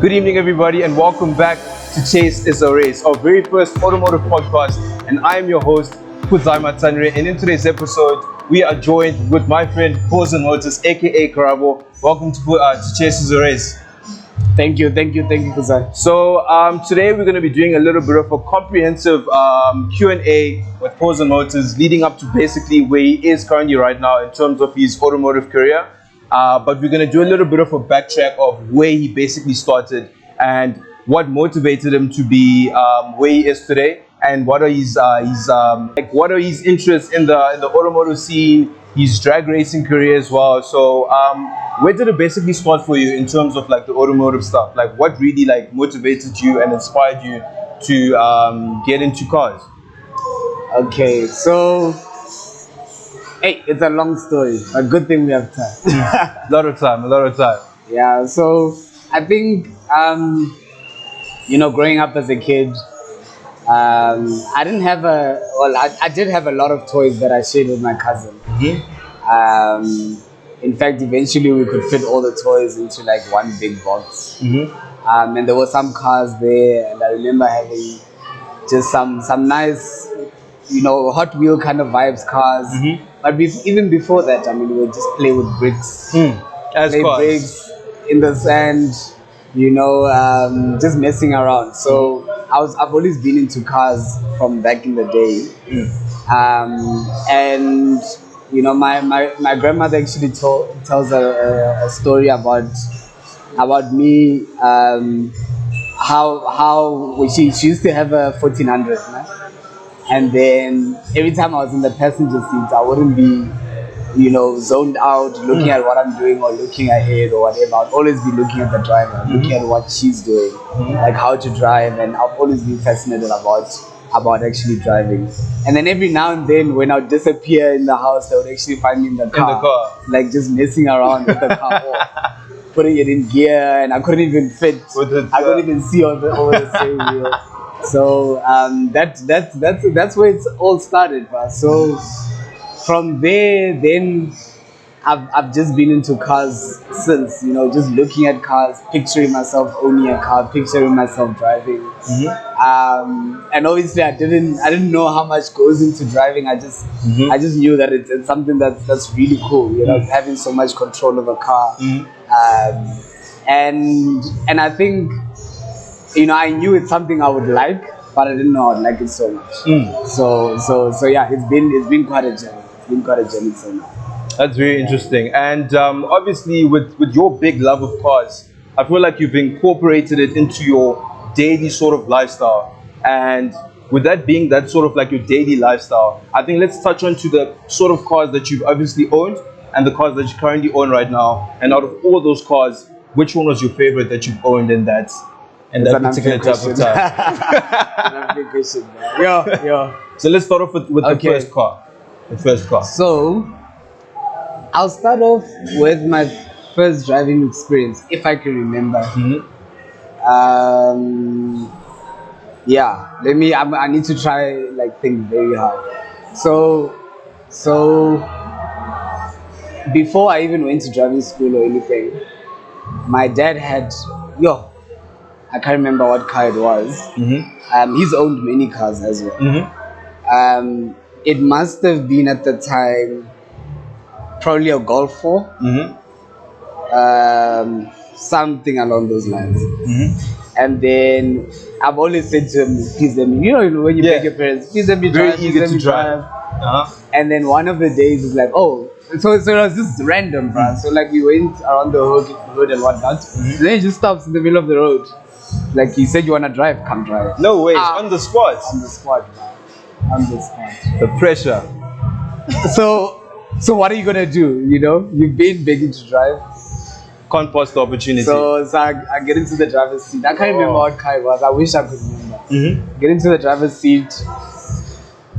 Good evening, everybody, and welcome back to Chase is a Race, our very first automotive podcast. And I am your host, Kuzai Matanre. And in today's episode, we are joined with my friend, Posen Motors, aka Karabo. Welcome to Chase is a Race. Thank you, Kuzai. So today we're going to be doing a little bit of a comprehensive Q&A with Posen Motors, leading up to basically where he is currently right now in terms of his automotive career. But we're going to do a little bit of a backtrack of where he basically started and what motivated him to be where he is today, and what are his interests in the automotive scene, his drag racing career as well. So where did it basically start for you in terms of like the automotive stuff? Like what really like motivated you and inspired you to get into cars? Okay, so hey, it's a long story, but good thing we have time. A lot of time. Yeah, so I think growing up as a kid, I didn't have I did have a lot of toys that I shared with my cousin. In fact, eventually we could fit all the toys into like one big box. And there were some cars there, and I remember having just some nice, Hot Wheel kind of vibes cars. But even before that, I mean, we would just play with bricks. As cars. Bricks in the sand, just messing around. So I've always been into cars from back in the day. And my grandmother actually tells a story about me, how she used to have a 1400, and then every time I was in the passenger seat, I wouldn't be zoned out looking at what I'm doing or looking ahead or whatever. I'd always be looking at the driver, looking at what she's doing, like how to drive, and I've always been fascinated about actually driving. And then every now and then when I would disappear in the house, they would actually find me in the car. Like just messing around with the car, or putting it in gear, and I couldn't even fit. I couldn't even see over the same wheel. So that's where it's all started, bro. So from there, then I've just been into cars since, just looking at cars, picturing myself owning a car, picturing myself driving. And obviously I didn't know how much goes into driving. I just knew that it's something that's really cool, having so much control of a car. And I think, I knew it's something I would like, but I didn't know I'd like it so much. So yeah, it's been quite a journey. It's been quite a journey so much. That's very interesting. And obviously with your big love of cars, I feel like you've incorporated it into your daily sort of lifestyle. And with that being that sort of like your daily lifestyle, I think let's touch on to the sort of cars that you've obviously owned and the cars that you currently own right now. And out of all those cars, which one was your favorite that you've owned in that particular type of time? Yo. So let's start off with the first car. The first car. So I'll start off with my first driving experience, if I can remember. I need to try think very hard. So before I even went to driving school or anything, my dad had I can't remember what car it was. He's owned many cars as well. It must have been at the time probably a Golf 4, something along those lines. And then I've always said to him, please let me, when you beg your parents, please let me drive, very easy to drive. And then one of the days it's like, so it was just random, bro. So we went around the hood and whatnot. And then he just stops in the middle of the road. Like, he said, you want to drive? Come drive. No way, on the spot. On the spot, bro. On the spot. The pressure. So what are you going to do, You've been begging to drive. Can't pass the opportunity. So I get into the driver's seat. I can't remember what car it was. I wish I could remember. Get into the driver's seat,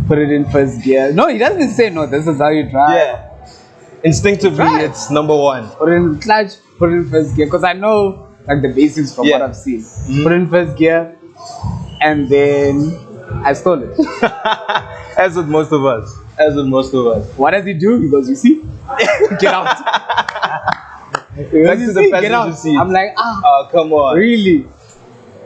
put it in first gear. No, he doesn't say no, this is how you drive. Yeah. Instinctively, it's number one. Put it in clutch, put it in first gear. Because I know the basics from what I've seen. Put it in first gear, and then I stole it. As with most of us. What does he do? He goes, you see? Get out. Back to the Get out. passenger seat. I'm like, Oh, come on. really?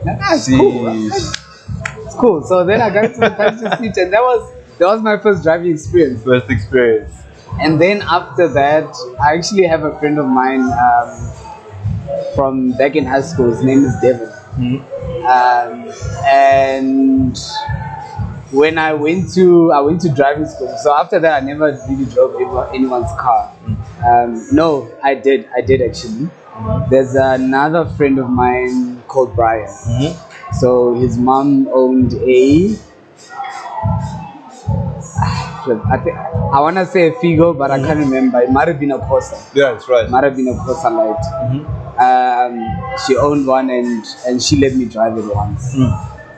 Like, it's cool. Right? Jeez. It's cool. So then I got into the passenger seat, and that was my first driving experience. First experience. And then after that, I actually have a friend of mine from back in high school. His name is Devin. And when I went to driving school. So after that, I never really drove anyone's car. No, I did actually. There's another friend of mine called Brian. So his mom owned I want to say a Figo, but I can't remember. It might have been a Corsa. Yeah, that's right. Might have been a Corsa Light. She owned one, and she let me drive it once.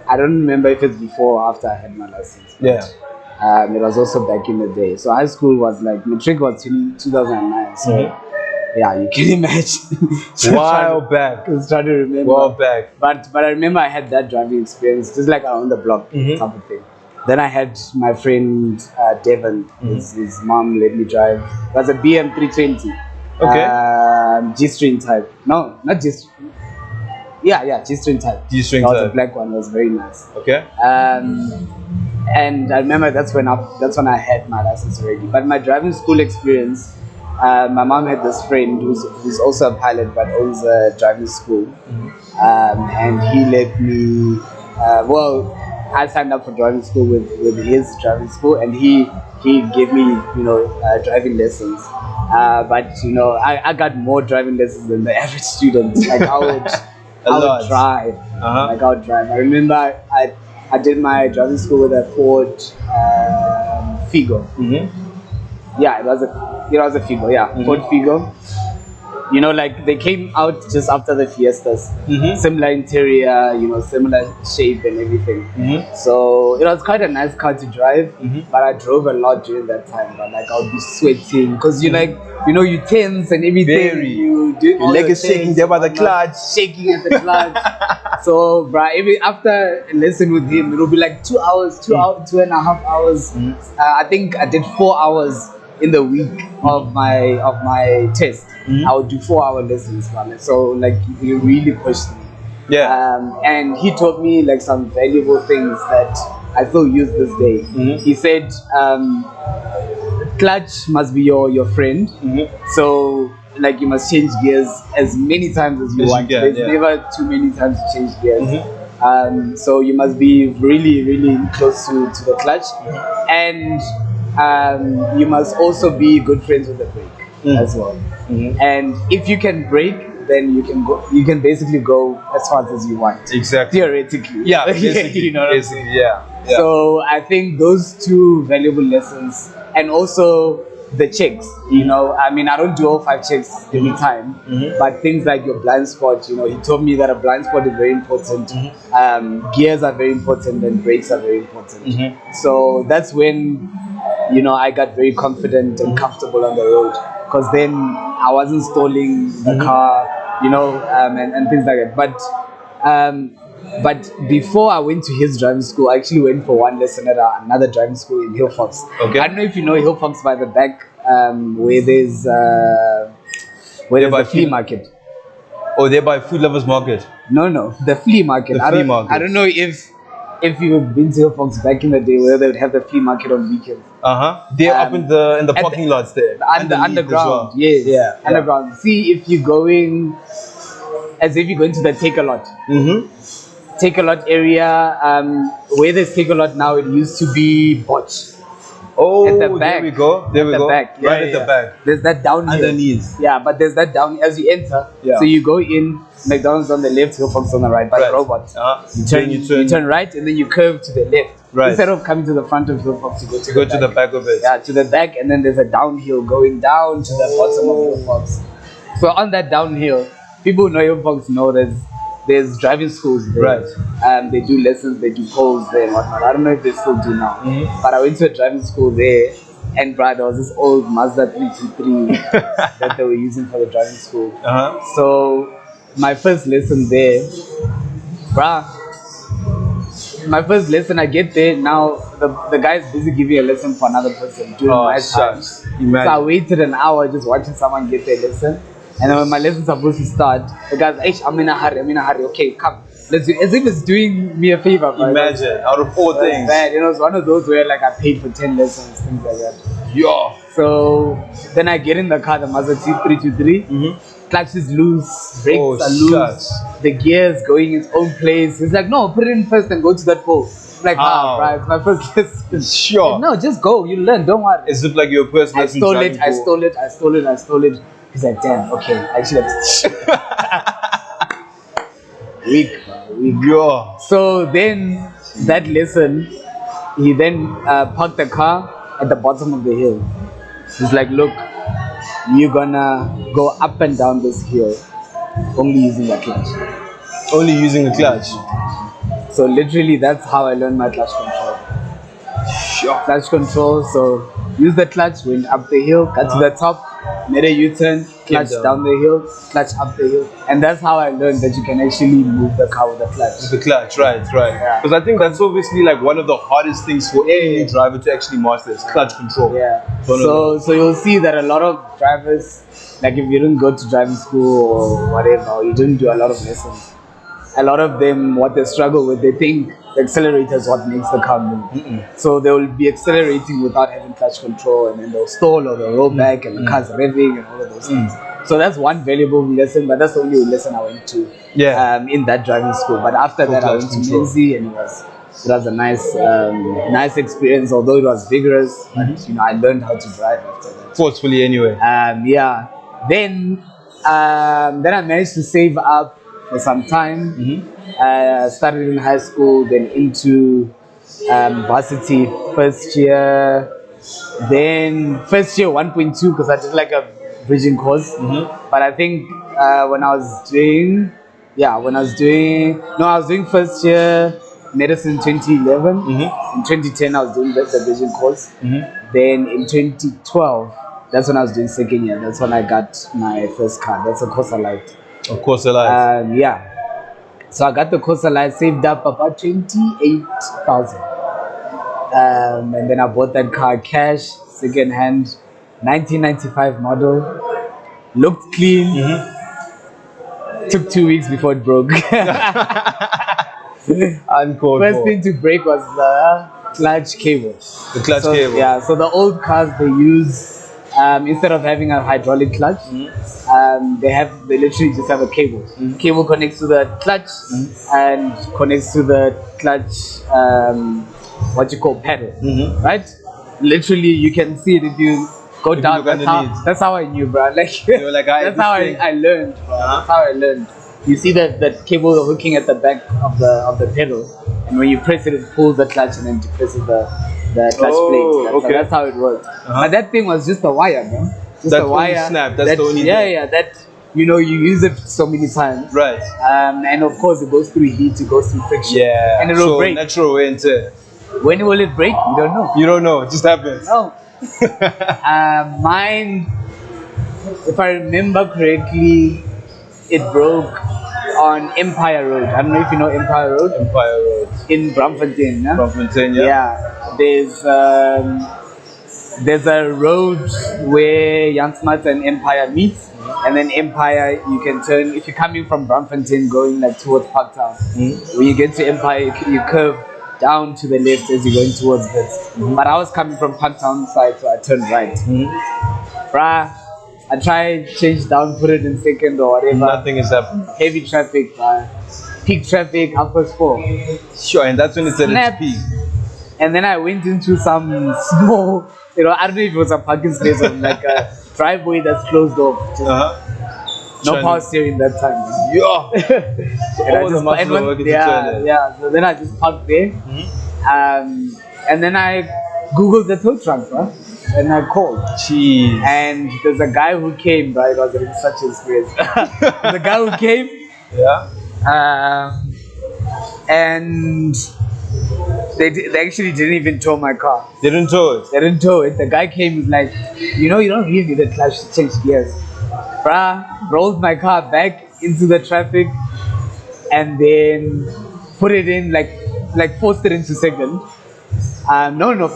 I don't remember if it's before or after I had my license. Yeah. It was also back in the day. So high school was like, matric was 2009. So yeah, you can imagine. While back. I was trying to remember. While back. But I remember I had that driving experience, just like around the block type of thing. Then I had my friend Devin. His mom let me drive. It was a BM 320. Okay. G-string type. No, not G-string. Yeah, G-string type. G-string that was type. a black one. It was very nice. Okay. And I remember that's when I had my license already. But my driving school experience, my mom had this friend who's also a pilot but owns a driving school, and he let me. I signed up for driving school with his driving school, and he gave me driving lessons. But I got more driving lessons than the average student. Like I would drive. Like I would drive. I remember I did my driving school with a Ford Figo. Yeah, it was a Figo. Yeah, Ford Figo. Like they came out just after the Fiestas. Similar interior, similar shape and everything. So it was quite a nice car to drive. But I drove a lot during that time. But like I would be sweating because you tense and everything. Very. You do Your leg is shaking there by the clutch. Shaking at the clutch. So, bruh, after a lesson with him, it will be like 2 hours, 2.5 hours. I think I did 4 hours in the week of my test. I would do 4-hour lessons, man. So like he really pushed me. Yeah. And he taught me like some valuable things that I still use this day. He said, clutch must be your friend. So like you must change gears as many times as you want. There's never too many times to change gears. So you must be really, really close to the clutch, and you must also be good friends with the brake as well. And if you can brake, then you can go. You can basically go as fast as you want. Exactly. Theoretically. Yeah. Basically. Basically, yeah. So I think those two valuable lessons, and also the checks. I mean, I don't do all 5 checks every time, but things like your blind spot. He told me that a blind spot is very important. Gears are very important, and brakes are very important. So that's when I got very confident and comfortable on the road, because then I wasn't stalling the car, and things like that. But before I went to his driving school, I actually went for one lesson at another driving school in Hillfox. Okay. I don't know if you know Hillfox by the back, where there's the flea market. Oh, they're by Food Lovers Market. No, the flea market. I don't know if you've been to Hillfox back in the day, where they would have the flea market on weekends. They're up in the parking lots there. The underground. Well. Yes. Yeah. Underground. See if you're going to the Take a Lot. Take a Lot area, where there's Take a Lot now, it used to be Botch. Oh, at the back. There we go. Back. Right at the back. There's that down underneath. Yeah, but there's that down as you enter. Yeah. So you go in, McDonald's on the left, Hillfox on the right, by the robot. You turn right, and then you curve to the left. Right. Instead of coming to the front of Hillfox, you go to the back of it. Yeah, to the back, and then there's a downhill going down to the bottom of Hillfox. So on that downhill, people who know Hillfox know there's driving schools there. Right. They do lessons, they do polls there and whatnot. I don't know if they still do now. But I went to a driving school there, and there was this old Mazda 323 that they were using for the driving school. So my first lesson there, my first lesson, I get there, now the guy's busy giving a lesson for another person during my time. So I waited an hour just watching someone get their lesson. And then when my lesson's supposed to start, the guy's like, I'm in a hurry, okay, come. Let's do, as if it's doing me a favor. Bro. Imagine, out of all things. Bad. You know, it's one of those where like I paid for 10 lessons, things like that. Yeah. So then I get in the car, the Mazda 323. Clutch is loose, brakes are loose, the gears going its own place. He's like, no, put it in first and go to that pole. I'm like, bro, it's my first lesson. Sure. Like, no, just go, you learn, don't worry. As if like your first lesson. I stole it. He's like, damn, okay, actually that's weak. Yeah. So then that lesson, he then parked the car at the bottom of the hill. He's like, look, you're gonna go up and down this hill only using the clutch. Only using the clutch. So literally that's how I learned my clutch control. Sure. Clutch control, so use the clutch, went up the hill, got to the top, made a U-turn, clutch down the hill, clutch up the hill. And that's how I learned that you can actually move the car with the clutch. With the clutch, right. Because I think that's obviously like one of the hardest things for any driver to actually master is clutch control. Yeah. So you'll see that a lot of drivers, like if you didn't go to driving school or whatever, or you didn't do a lot of lessons, a lot of them, what they struggle with, they think the accelerator is what makes the car move. So they will be accelerating without having clutch control, and then they'll stall or they'll roll back and the car's revving and all of those things. So that's one valuable lesson, but that's the only lesson I went to in that driving school. But after that, I went to Menzi, and it was a nice experience, although it was vigorous. But you know, I learned how to drive after that. Forcefully, anyway. Then I managed to save up for some time. Started in high school, then into varsity first year. Then first year 1.2 because I did like a bridging course. But I think I was doing first year medicine 2011. In 2010 I was doing the bridging course. Then in 2012, that's when I was doing second year. That's when I got my first car. That's a Corsa Light. Of course, alive. So I got the Corsa Light, saved up about 28,000. And then I bought that car cash, second hand, 1995 model. Looked clean. Took 2 weeks before it broke. First thing to break was the clutch cable. The clutch cable. Yeah, so the old cars they use, instead of having a hydraulic clutch, they literally just have a cable. Cable connects to the clutch and connects to the clutch, pedal, right? Literally, you can see it if you go down. That's how I knew, bro. Like, that's how I learned, bro. That's how I learned. You see that cable hooking at the back of the pedal, and when you press it, it pulls the clutch and then depresses the clutch plate. So that's how it works. But that thing was just a wire, man. Just a wire. Snap. That's the only thing. That you use it so many times. Right. And of course, it goes through heat, it goes through friction. Yeah. And it will break. Natural wear and tear. When will it break? You don't know. You don't know. It just happens. No. Mine, if I remember correctly, it broke on Empire Road. I don't know if you know Empire Road. Empire Road. In Braamfontein. Yeah? Braamfontein, yeah. Yeah. There's a road where Jan Smuts and Empire meet. And then Empire, you can turn, if you're coming from Braamfontein going like towards Parktown. When you get to Empire, you curve down to the left as you're going towards this. But I was coming from Parktown side, so I turned right. Bruh, I tried, change down, put it in second or whatever. Nothing is happening. Heavy traffic, peak traffic, 4:30. Sure, and that's when it's at its peak. And then I went into some small, I don't know if it was a parking space or like a driveway that's closed off. No power steering that time. Yeah. So then I just parked there. And then I Googled the tow truck, bro. And I called. Jeez. And there's a guy who came, bro. It was such an experience. The guy who came. Yeah. And they actually didn't even tow my car. They didn't tow it? They didn't tow it. The guy came, he's like, you don't really need a clutch to change gears. Bruh, rolled my car back into the traffic and then put it in, forced it into second.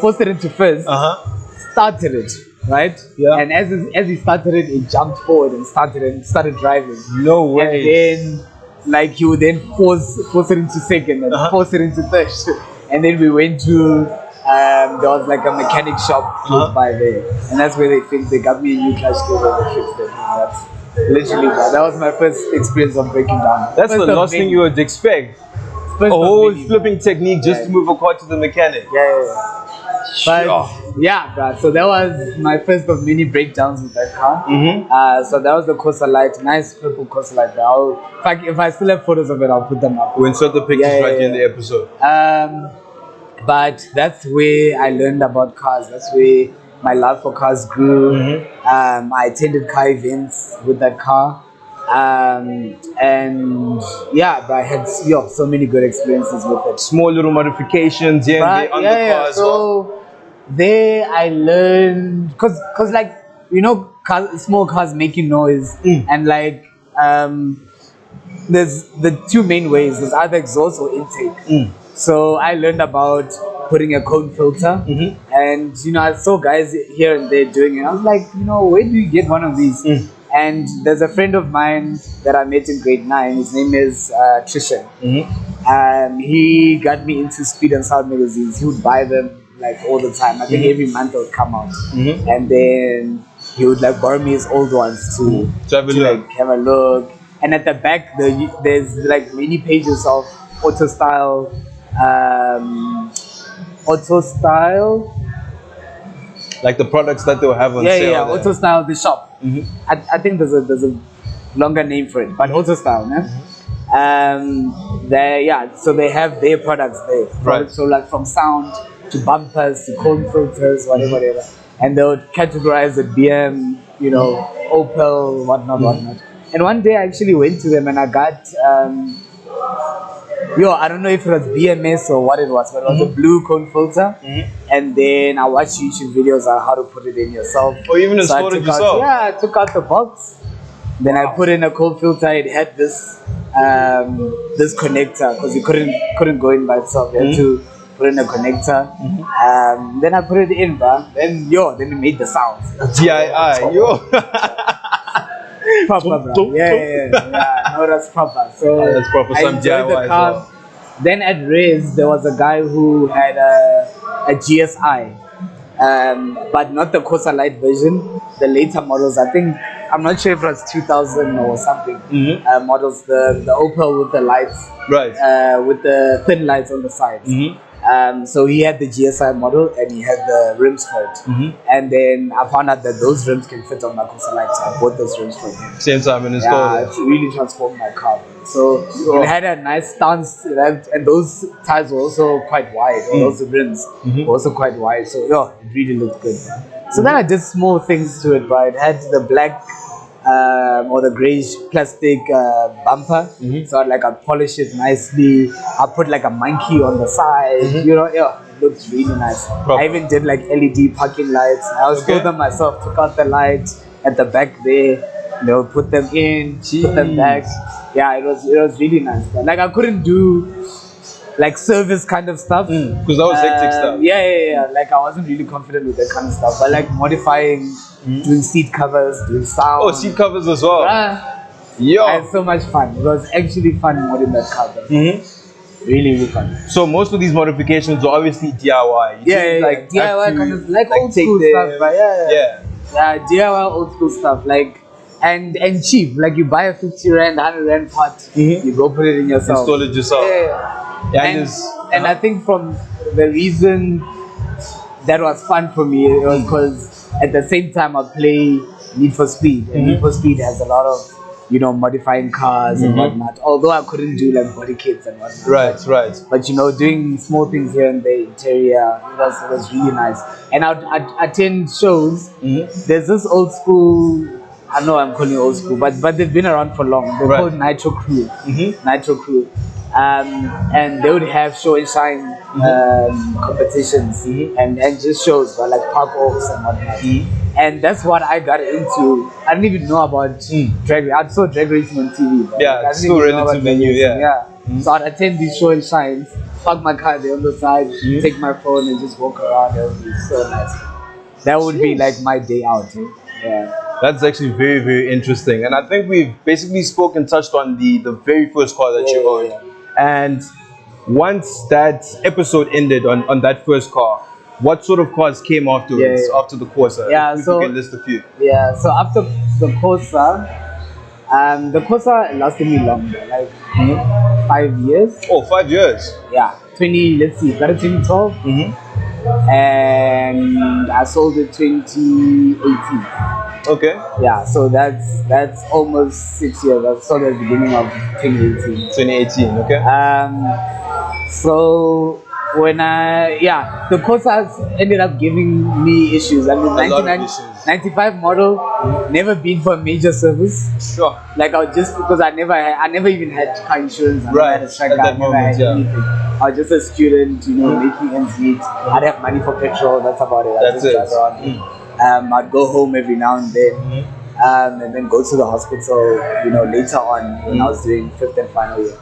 Forced it into first. Started it. right? Yeah. And as he started it, he jumped forward and started driving. No way. And then, like, you would then force it into second and force it into third. And then we went to there was like a mechanic shop close by there, and that's where they got me a new clutch cable and they fixed it. And that's literally that was my first experience of breaking down. That's First the of last thing many. you would expect. First A of whole many. flipping technique just Yeah. to move a car to the mechanic. Yeah. But Sure. yeah, bruh, so that was my first of many breakdowns with that car. So that was the Corsa Light, nice purple Corsa Light. If I still have photos of it, I'll put them up. We'll insert the pictures right here in the episode. But that's where I learned about cars. That's where my love for cars grew. I attended car events with that car. And yeah, but I had so many good experiences with it. Small little modifications here and there on the car as well. So there I learned because like small cars making noise and like there's the two main ways. There's either exhaust or intake. So I learned about putting a cone filter, and I saw guys here and there doing it. I was like, where do you get one of these? And there's a friend of mine that I met in grade 9. His name is Trishan. He got me into Speed and Sound magazines. He would buy them like all the time. I think every month they would come out, and then he would like borrow me his old ones to like have a look. And at the back, there's like many pages of auto style, like the products that they'll have on sale. Yeah, auto style, the shop. I think there's a longer name for it, but auto style, so they have their products there. Right. So like from sound to bumpers to cone filters, whatever. And they would categorize it BM, Opel, whatnot. And one day I actually went to them and I got I don't know if it was BMS or what it was, but it was a blue cone filter. And then I watched YouTube videos on how to put it in yourself. Or even installed it yourself? I took out the box. Then I put in a cone filter. It had this connector because it couldn't go in by itself. You had to put in a connector. Then I put it in, then it made the sound. DIY, yo. Proper, bro. Yeah. No, that's proper. So that's proper. Some DIY as well. Then at Riz, there was a guy who had a GSI, but not the Corsa Light version. The later models, I'm not sure if it was 2000 or something. Models, the Opel with the lights, right? With the thin lights on the sides. So he had the GSI model and he had the rims for it. And then I found out that those rims can fit on my Corsa Light, so I bought those rims for him. Same time and installed it. It's really transformed my car. So it had a nice stance, and those tires were also quite wide. Those rims were also quite wide. So it really looked good. So then I did small things to it, but it had the black or the greyish plastic bumper. So I'd polish it nicely. I put like a monkey on the side. It looks really nice. I even did like LED parking lights. I also them myself. Took out the lights at the back there. Put them in, put them back. Yeah, it was really nice. But like I couldn't do like service kind of stuff because that was hectic stuff. Yeah. Like I wasn't really confident with that kind of stuff. But like modifying, doing seat covers, doing sound. Oh, seat covers as well. I had so much fun. It was actually fun modding that car. Really fun. So most of these modifications are obviously DIY. Like DIY kind of like old school stuff. But yeah, DIY old school stuff like. And cheap, like you buy a 50 rand, 100 rand pot, you go put it in yourself. Install it yourself. And I think from the reason that was fun for me, it was because at the same time I play Need for Speed. And Need for Speed has a lot of, modifying cars and whatnot. Although I couldn't do like body kits and whatnot. Right. But doing small things here and there, interior, it was really nice. And I'd attend shows. There's this old school. I know I'm calling it old school, but they've been around for long. They're called Nitro Crew. Nitro Crew. And they would have show and shine competitions and just shows, but like park oaks and whatnot. And that's what I got into. I didn't even know about drag racing. I saw drag racing on TV. It's still relative menu, So I'd attend these show and shines, park my car there on the side, take my phone and just walk around. It would be so nice. That would be like Jeez. my day out. Yeah. That's actually very, very interesting. And I think we've basically spoken, touched on the very first car that you owned. Yeah. And once that episode ended on that first car, what sort of cars came Yeah. afterwards, after the Corsa? Yeah. If you So can list a few. yeah. So after the Corsa lasted me longer, like Hmm. 5 years. Oh, 5 years. Yeah. 20. Let's see. Got it 2012, Hmm. and I sold it 2018. Okay. Yeah. So that's almost 6 years. I sold it at the beginning of 2018. 2018. Okay. So when the Cosas ended up giving me issues. I mean, A lot of 99 issues. 95 model, never been for a major service. Sure. Like I was just because I never even had car insurance. I never Right, had a tracker. at that I never moment, had yeah. anything. I was just a student, making ends meet. I'd have money for petrol. That's about it. I'd That's just it. drive around. I'd go home every now and then. And then go to the hospital, later on when I was doing fifth and final year.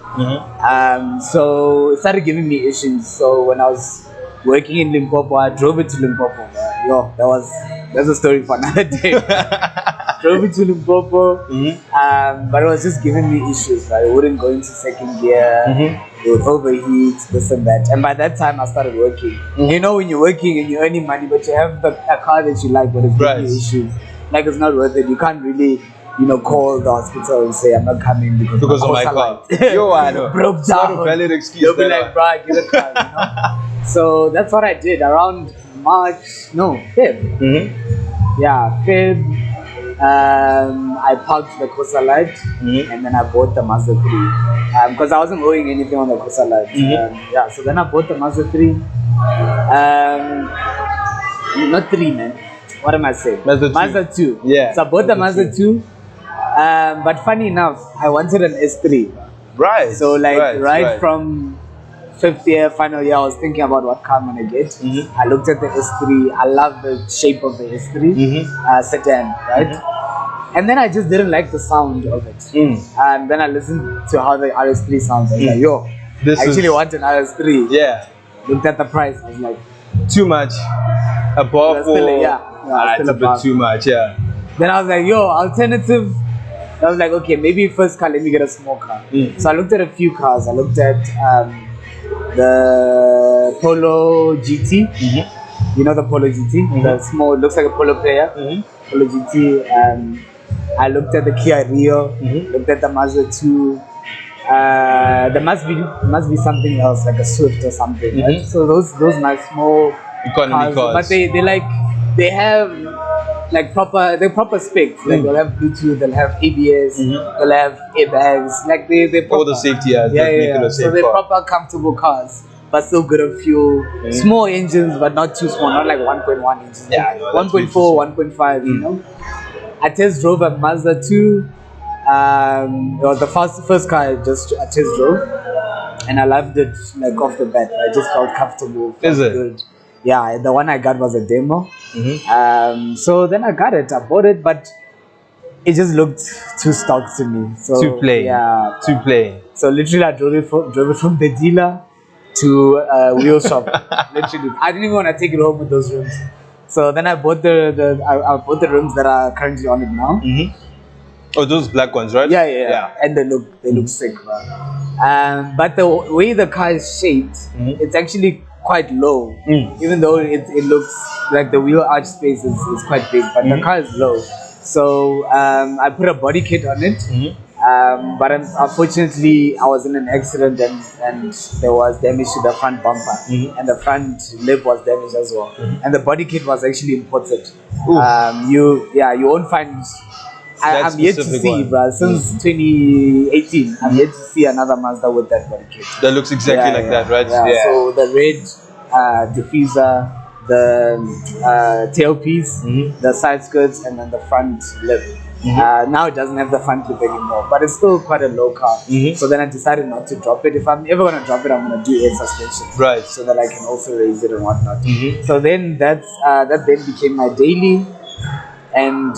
So it started giving me issues. So when I was working in Limpopo, I drove it to Limpopo. Yo, that's a story for another day. Drove it to Limpopo, but it was just giving me issues. Right? It wouldn't go into second gear. It would overheat, this and that. And by that time, I started working. When you're working and you're earning money, but you have a car that you like, but it's giving you issues. Like it's not worth it. You can't really, call the hospital and say I'm not coming because of my car. Yo, I know. Broke It's down. not a valid excuse. They'll be like, bro, get a car. So that's what I did around Feb. Yeah, Feb. I parked the Corsa Light and then I bought the Mazda 3 because I wasn't owing anything on the Corsa Light. So then I bought the Mazda 3. Not 3, man. What am I saying? Mazda 2. Yeah. So I bought the Mazda 2. But funny enough, I wanted an S3. Right. So right from fifth year, final year, I was thinking about what car I'm gonna get. I looked at the S3. I love the shape of the S3 sedan, right? And then I just didn't like the sound of it. And then I listened to how the RS3 sounds. I was like, yo, I actually want an RS3. Yeah. Looked at the price. I was like, too much. Above still, or still it's a bit above. too much. Yeah. Then I was like, yo, alternative. I was like, okay, maybe first car, let me get a small car. So I looked at a few cars. I looked at the Polo GT. You know the Polo GT? The small, looks like a Polo player. Polo GT. I looked at the Kia Rio. Looked at the Mazda 2. There must be something else, like a Swift or something. Right? So those nice small economy cars. But they have like proper specs. Like they'll have Bluetooth, they'll have ABS, they'll have airbags. Like they proper. All the safety as So they're proper comfortable cars, but still good on fuel. Small engines, but not too small. Not like 1.1 engines. Yeah, 1.4, 1.5. I test drove a Mazda 2. It was the first car I test drove, and I loved it like off the bat. I just felt comfortable. Felt good. Yeah, the one I got was a demo. So then I got it. I bought it, but it just looked too stock to me. So too plain. Yeah, too plain. So literally, I drove it from the dealer to a wheel shop. Literally, I didn't even want to take it home with those rims. So then I bought I bought the rims that are currently on it now. Oh, those black ones, right? Yeah. And they look sick, man. But the way the car is shaped, it's actually quite low. Even though it looks like the wheel arch space is quite big, but the car is low. So I put a body kit on it. But unfortunately, I was in an accident and there was damage to the front bumper, and the front lip was damaged as well. And the body kit was actually imported. You won't find. I'm yet to see, bro. Since 2018, I'm yet to see another Mazda with that body kit. That looks exactly like that, right? Yeah. So the red diffuser, the tailpiece, the side skirts, and then the front lip. Now it doesn't have the front lip anymore, but it's still quite a low car. So then I decided not to drop it. If I'm ever gonna drop it, I'm gonna do air suspension, right? So that I can also raise it and whatnot. So then that then became my daily, and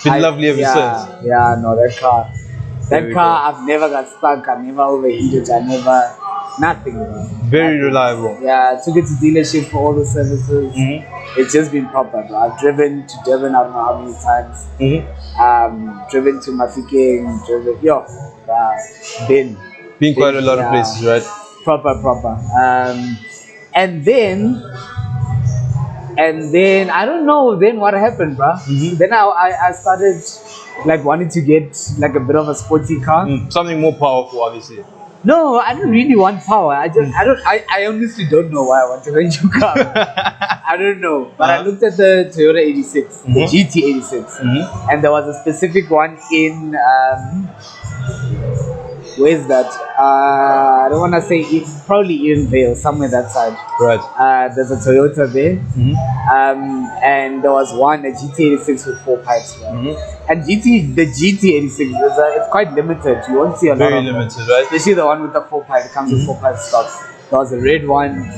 been lovely ever since. Yeah, no, that car I've never got stuck. I never overheated. I Nothing, bro. Very Nothing. reliable. Yeah, I took it to dealership for all the services. It's just been proper, bro. I've driven to Durban, I don't know how many times. Driven to Mafikeng, been Quite a lot of yeah, places, right? proper. And then I don't know then what happened, bro. Then I started like wanting to get like a bit of a sporty car. Something more powerful, obviously. No, I don't really want power. I honestly don't know why I wanted a new car. I don't know. But I looked at the Toyota 86, the GT 86, and there was a specific one in where's that? I don't want to say it's probably in Vale, somewhere that side. Right. There's a Toyota there, and there was one a GT 86 with 4 pipes. Right? And the GT 86 it's quite limited. You won't see a lot Very of limited, them. right? Especially the one with the 4 pipe. It comes with 4 pipe stocks. There was a red one,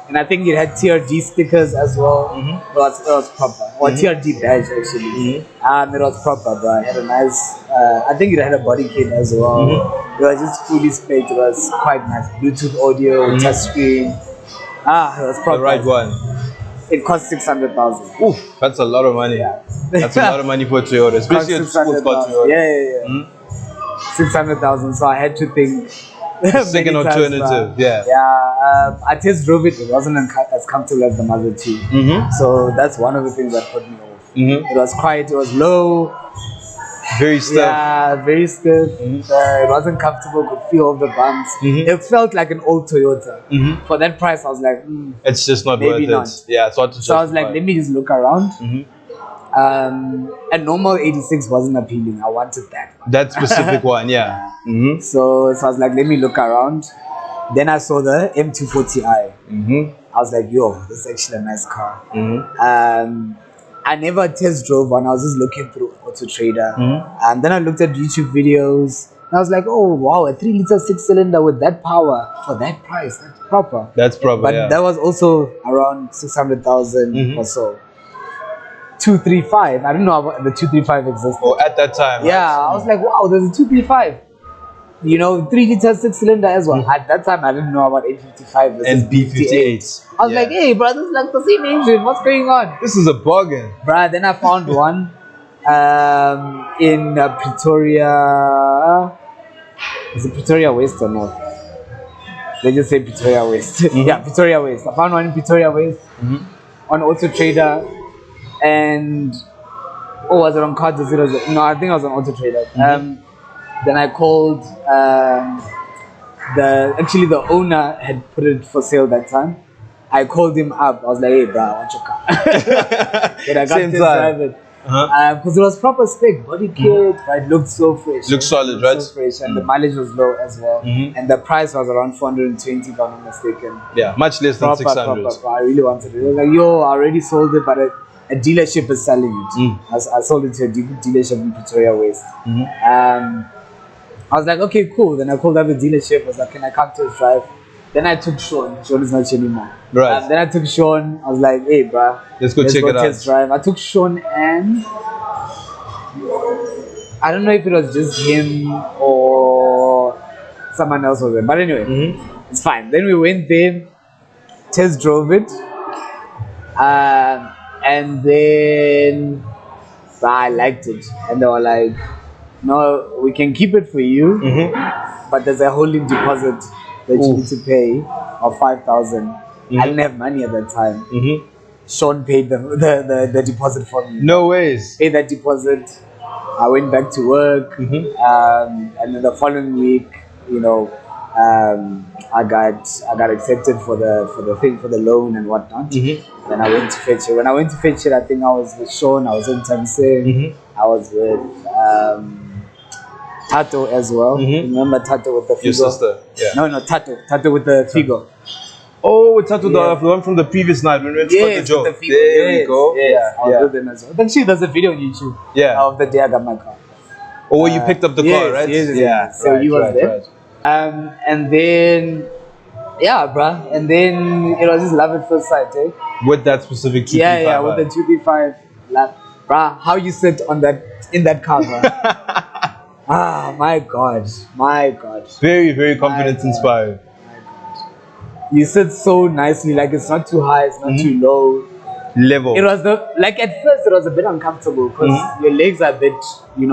and I think it had TRD stickers as well. It was proper, or TRD badge actually. It was proper, bro. It had a nice. I think it had a body kit as well. It was just fully spec. It was quite nice. Bluetooth audio, touch screen. It was proper. The right one. It cost 600,000. Ooh, that's a lot of money. Yeah. That's a lot of money for a Toyota, especially a sports car Toyota. Yeah. 600,000. So I had to think. Second alternative, yeah. I test drove it. It wasn't as comfortable as the Mazda 2. So that's one of the things that put me off. It was quiet. It was low. Very stiff. Yeah, very stiff. It wasn't comfortable. Could feel all the bumps. It felt like an old Toyota. For that price, I was like, it's just not worth it. Yeah, it's hard to So I was like, let me just look around. A normal 86 wasn't appealing. I wanted that one. That specific one, yeah. So I was like, let me look around. Then I saw the M240i. I was like, yo, this is actually a nice car. I never test drove one. I was just looking through Auto Trader. And then I looked at YouTube videos. And I was like, oh, wow, a 3-liter 6-cylinder with that power for that price. That's proper. That's proper, But that was also around 600,000 or so. 235. I don't know about the 235 existed. Oh, at that time. Yeah, I was like, wow, there's a 235. 3-liter 6-cylinder as well. At that time, I didn't know about 855 and B58. I was like, hey, bro, this is like the same engine. What's going on? This is a bargain. Bruh, then I found one in Pretoria. Is it Pretoria West or North? They just say Pretoria West. Yeah, Pretoria West. I found one in Pretoria West on Auto Trader. And was it on Cards? No, I think I was on Auto Trader. Then I called the owner had put it for sale that time. I called him up. I was like, hey, bro, I want your car. Then I got to drive it. Because it was proper spec, body kit, but it looked so fresh. Looked solid, right? So fresh, and the mileage was low as well. And the price was around 420, if I'm not mistaken. Yeah, much less than 600. Proper. I really wanted it. I was like, yo, I already sold it, but a dealership is selling it. I sold it to a dealership in Pretoria West. I was like, okay, cool. Then I called up the dealership. I was like, can I come to a drive? Then I took Sean. Sean is not here anymore. Right. Then I took Sean. I was like, hey, bro, let's go check it out. Test drive. I took Sean and I don't know if it was just him or someone else was there. But anyway, it's fine. Then we went there, test drove it. And then I liked it. And they were like, no, we can keep it for you, but there's a holding deposit that you need to pay of 5,000. I didn't have money at that time. Sean paid the deposit for me. No ways. Paid that deposit. I went back to work, and then the following week, I got accepted for the loan and whatnot. Then I went to fetch it. When I went to fetch it, I think I was with Sean. I was in Tamsin. I was with Tato as well. Remember Tato with the Figo? Your sister? Yeah. No, Tato with the Figo. Oh, Tato, the one from the previous night when we went to the joke. With the Figo. There we go. Yes. I was with them as well. Then there's a video on YouTube. Of the day I got my car. Oh, you picked up the car, right? Yes. So you were there. And then, bruh. And then it was just love at first sight, eh? With that specific 235. Yeah, with the 235. Bruh, how you sit in that car, bruh. My God. Very, very confidence inspired. you sit so nicely, like it's not too high, it's not too low. Level. It was like at first it was a bit uncomfortable because your legs are a bit,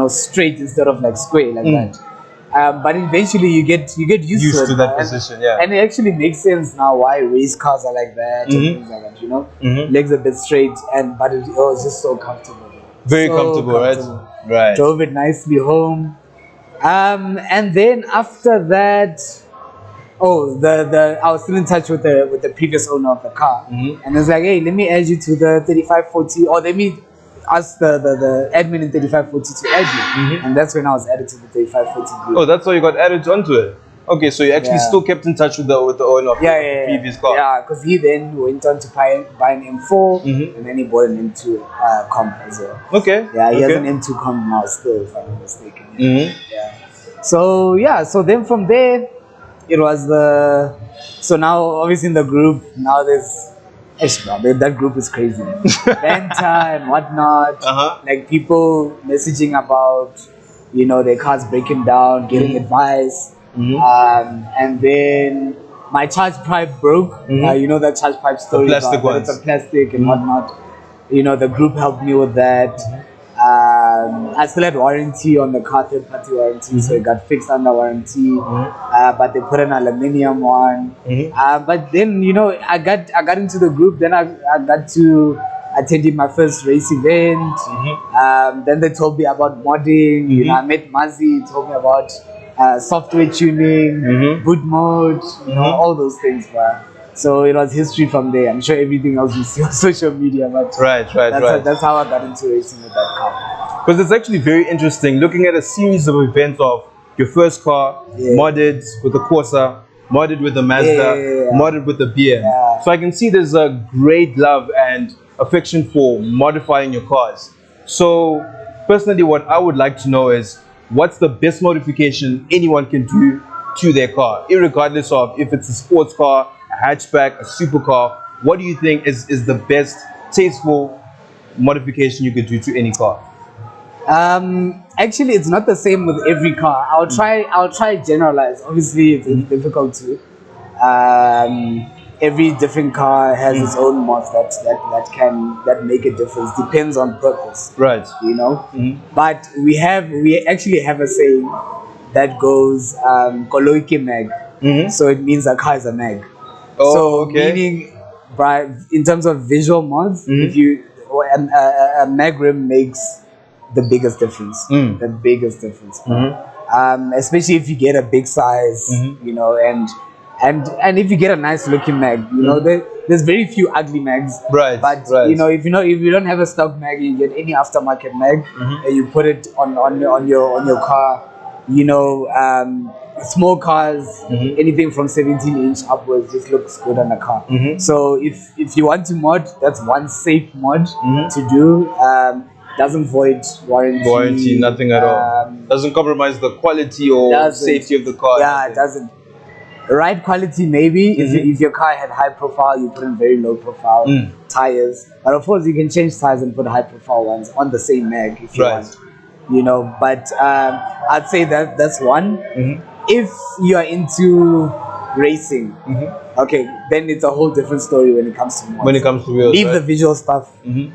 straight instead of like square like that. But eventually you get used to it, to that man. position, yeah. And it actually makes sense now why race cars are like that and things like that. Legs a bit straight, but it was just so comfortable. Very So comfortable, right? Drove it nicely home. And then after that, I was still in touch with the previous owner of the car, and it's like, hey, let me add you to the 3540, or let me ask the admin in 3540 to add you, and that's when I was added to the 3540 group. Oh, that's how you got added onto it. Okay, so you actually Yeah. still kept in touch with the owner of the previous car. Yeah, because he then went on to buy an M4, and then he bought an M2 comp as well. Okay. Yeah, he has okay. an M2 comp now still, if I'm not mistaken. Yeah. So then from there, it was so now obviously in the group, now that group is crazy. Banter and whatnot. Like people messaging about, their cars breaking down, getting advice. And then my charge pipe broke. You know that charge pipe story, plastic that it's ones. a plastic and whatnot. The group helped me with that. I still had warranty on the car, third party warranty, so it got fixed under warranty. But they put an aluminium one. But then I got into the group. Then I got to attending my first race event. Then they told me about modding. I met Mazi. He told me about software tuning, boot mode, all those things. So it was history from there. I'm sure everything else you see on social media, but Right. that's how I got into racing with that car. Because it's actually very interesting looking at a series of events of your first car, modded with the Corsa, modded with the Mazda, modded with the BM. Yeah. So I can see there's a great love and affection for modifying your cars. So personally, what I would like to know is what's the best modification anyone can do to their car, irregardless of if it's a sports car, a hatchback, a supercar. What do you think is the best tasteful modification you could do to any car? Actually, it's not the same with every car. I'll try generalize. Obviously, it's difficult to. Every different car has its own mods that make a difference. Depends on purpose. Right. But we actually have a saying that goes Koloike mag. So it means a car is a mag. Oh, so okay. meaning, in terms of visual mods, if you a mag rim makes the biggest difference. The biggest difference. Especially if you get a big size, and if you get a nice looking mag, there's very few ugly mags. Right. But if you don't have a stock mag, you get any aftermarket mag, and you put it on your car. Small cars, anything from 17-inch upwards, just looks good on a car. So if you want to mod, that's one safe mod to do. Doesn't void warranty. Nothing at all. Doesn't compromise the quality or safety of the car. Yeah, it doesn't. Right quality maybe. If your car had high profile, you put in very low profile tires. But of course, you can change tires and put high profile ones on the same mag if you want. But I'd say that's one. If you are into racing, okay, then it's a whole different story when it comes to mods. When it comes to wheels, leave the visual stuff.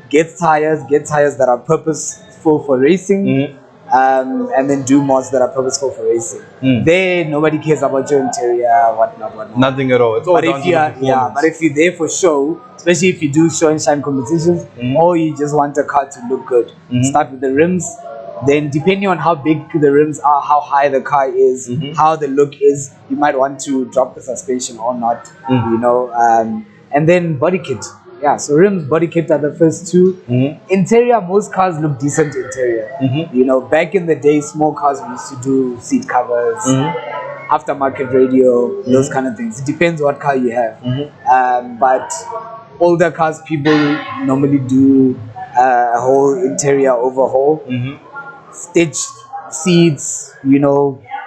Get tires that are purposeful for racing. And then do mods that are purposeful for racing. There, nobody cares about your interior, whatnot. Nothing at all. It's all But down if to you the are, performance. but if you're there for show, especially if you do show and shine competitions, or you just want a car to look good, start with the rims. Then, depending on how big the rims are, how high the car is, how the look is, you might want to drop the suspension or not. And then body kit. Yeah, so rims, body kit are the first two. Interior, most cars look decent interior. Back in the day, small cars we used to do seat covers, aftermarket radio, those kind of things. It depends what car you have. But older cars, people normally do a whole interior overhaul, stitched seats,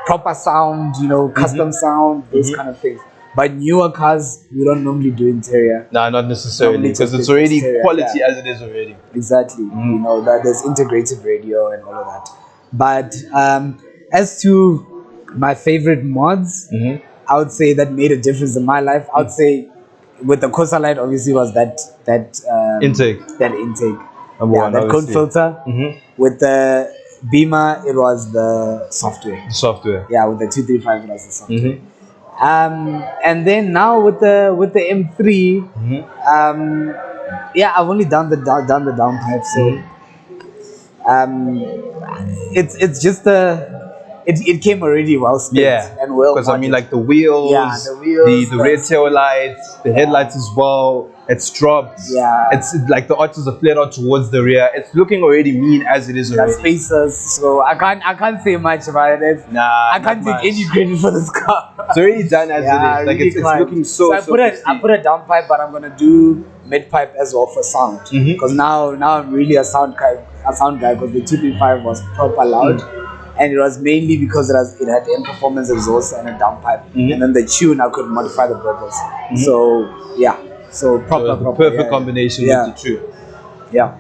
proper sound, custom sound, those kind of things. But newer cars, we don't normally do interior. Nah, not necessarily, because it's already quality as it is already. Exactly. That there's integrated radio and all of that. But as to my favorite mods, I would say that made a difference in my life. I would say with the Corsa Light, obviously, was Intake. that intake, Number one, that cone obviously. filter. With the Beamer, it was the software. The software. Yeah, with the 235, it was the software. Mm-hmm. And then now with the M3, yeah, I've only done the downpipe, so it's just it came already well spent Yeah, and well because I mean, modded. like the wheels, Yeah, the wheels, the rear tail lights, the headlights as well. It's dropped. Yeah. It's like the arches are flared out towards the rear. It's looking already mean as it is the already. spacers. So I can't say much about it. Nah, I can't not take any credit for this car. It's already done as Yeah, it is. Like really it's can't. looking so. I put a downpipe, but I'm gonna do mid pipe as well for sound. Because now I'm really a sound guy. Because the 235 was proper loud, and it was mainly because it had M performance exhaust and a downpipe, and then the tune I could modify the purpose. So yeah, so proper, So the proper, perfect yeah, combination yeah. with the two. Yeah.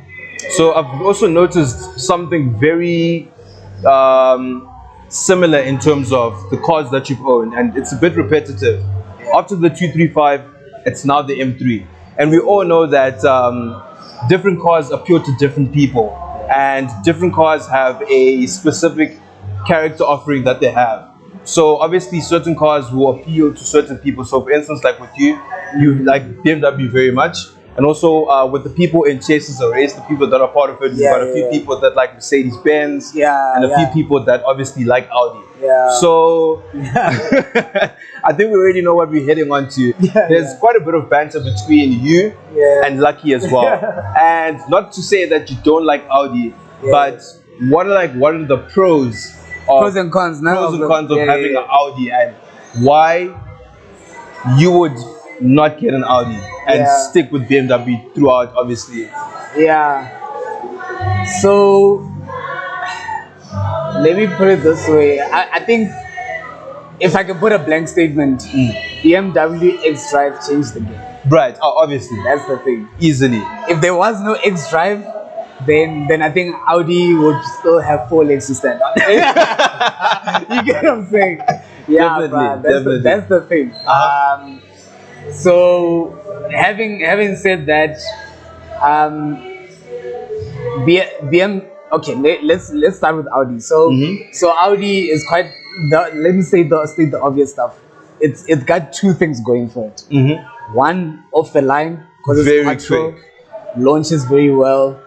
So I've also noticed something very similar in terms of the cars that you've owned, and it's a bit repetitive. After the 235, it's now the M3, and we all know that different cars appeal to different people, and different cars have a specific character offering that they have. So obviously, certain cars will appeal to certain people. So, for instance, like with you, you like BMW very much, and also with the people in Chases a Race, the people that are part of it, we've got a few people that like Mercedes Benz, and a few people that obviously like Audi. Yeah. So I think we already know what we're heading on to. There's quite a bit of banter between you and Lucky as well. And not to say that you don't like Audi, but what are the pros and cons, of having an Audi, and why you would not get an Audi and stick with BMW throughout, obviously. Yeah. So let me put it this way. I think if I can put a blank statement, BMW X Drive changed the game. Right, obviously. That's the thing. Easily. If there was no X Drive, then I think Audi would still have 4 legs to stand on. You get what I'm saying? Yeah, definitely. That's the thing. So having said that, okay, let's start with Audi. So Audi is quite let me state the obvious stuff. It's got 2 things going for it. One, off the line, because it's quattro, launches very well,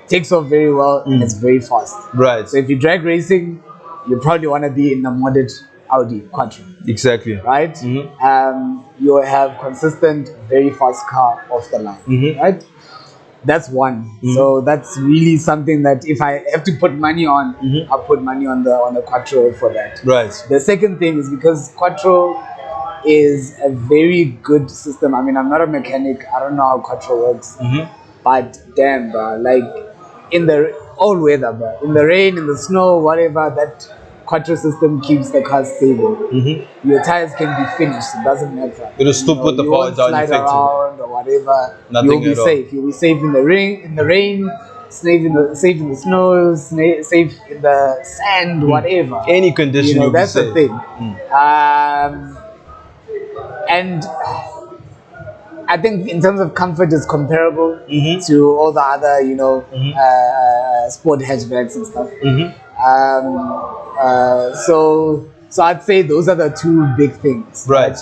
takes off very well, and it's very fast. Right. So if you drag racing, you probably want to be in a modded Audi quattro. Exactly. Right. You have consistent, very fast car off the line. Right. That's one. So that's really something that if I have to put money on, I'll put money on the quattro for that. Right. The second thing is because quattro is a very good system. I mean, I'm not a mechanic. I don't know how quattro works. But damn, bro, like in the all weather, bro, in the rain, in the snow, whatever, that quattro system keeps the car stable. Your tires can be finished. It doesn't matter. It'll stop with the power down slide around or whatever. You'll be safe. You'll be safe in the rain, safe in the snow, safe in the sand, whatever. Any condition, you'll that's be safe. the thing. And I think in terms of comfort, it's comparable to all the other, sport hatchbacks and stuff. So I'd say those are the 2 big things. Right.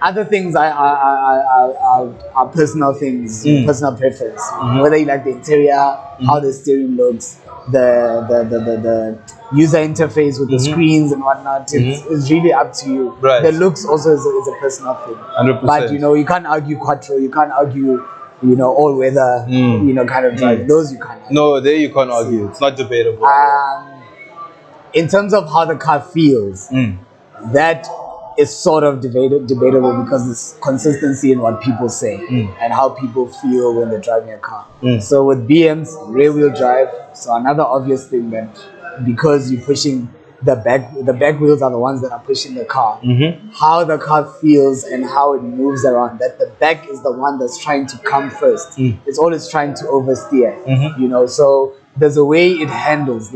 Other things are personal things, personal preference. Whether you like the interior, how the steering looks, the user interface with the screens and whatnot. It's really up to you. Right. The looks also is a personal thing. 100%. But you can't argue quattro. You can't argue all weather. Kind of drive. Those you can't argue. No, there you can't argue. It's not debatable. In terms of how the car feels, that is sort of debatable because it's consistency in what people say and how people feel when they're driving a car. So with BMs, rear wheel drive, so another obvious thing that because you're pushing the back wheels are the ones that are pushing the car, how the car feels and how it moves around, that the back is the one that's trying to come first. It's always trying to oversteer, so there's a way it handles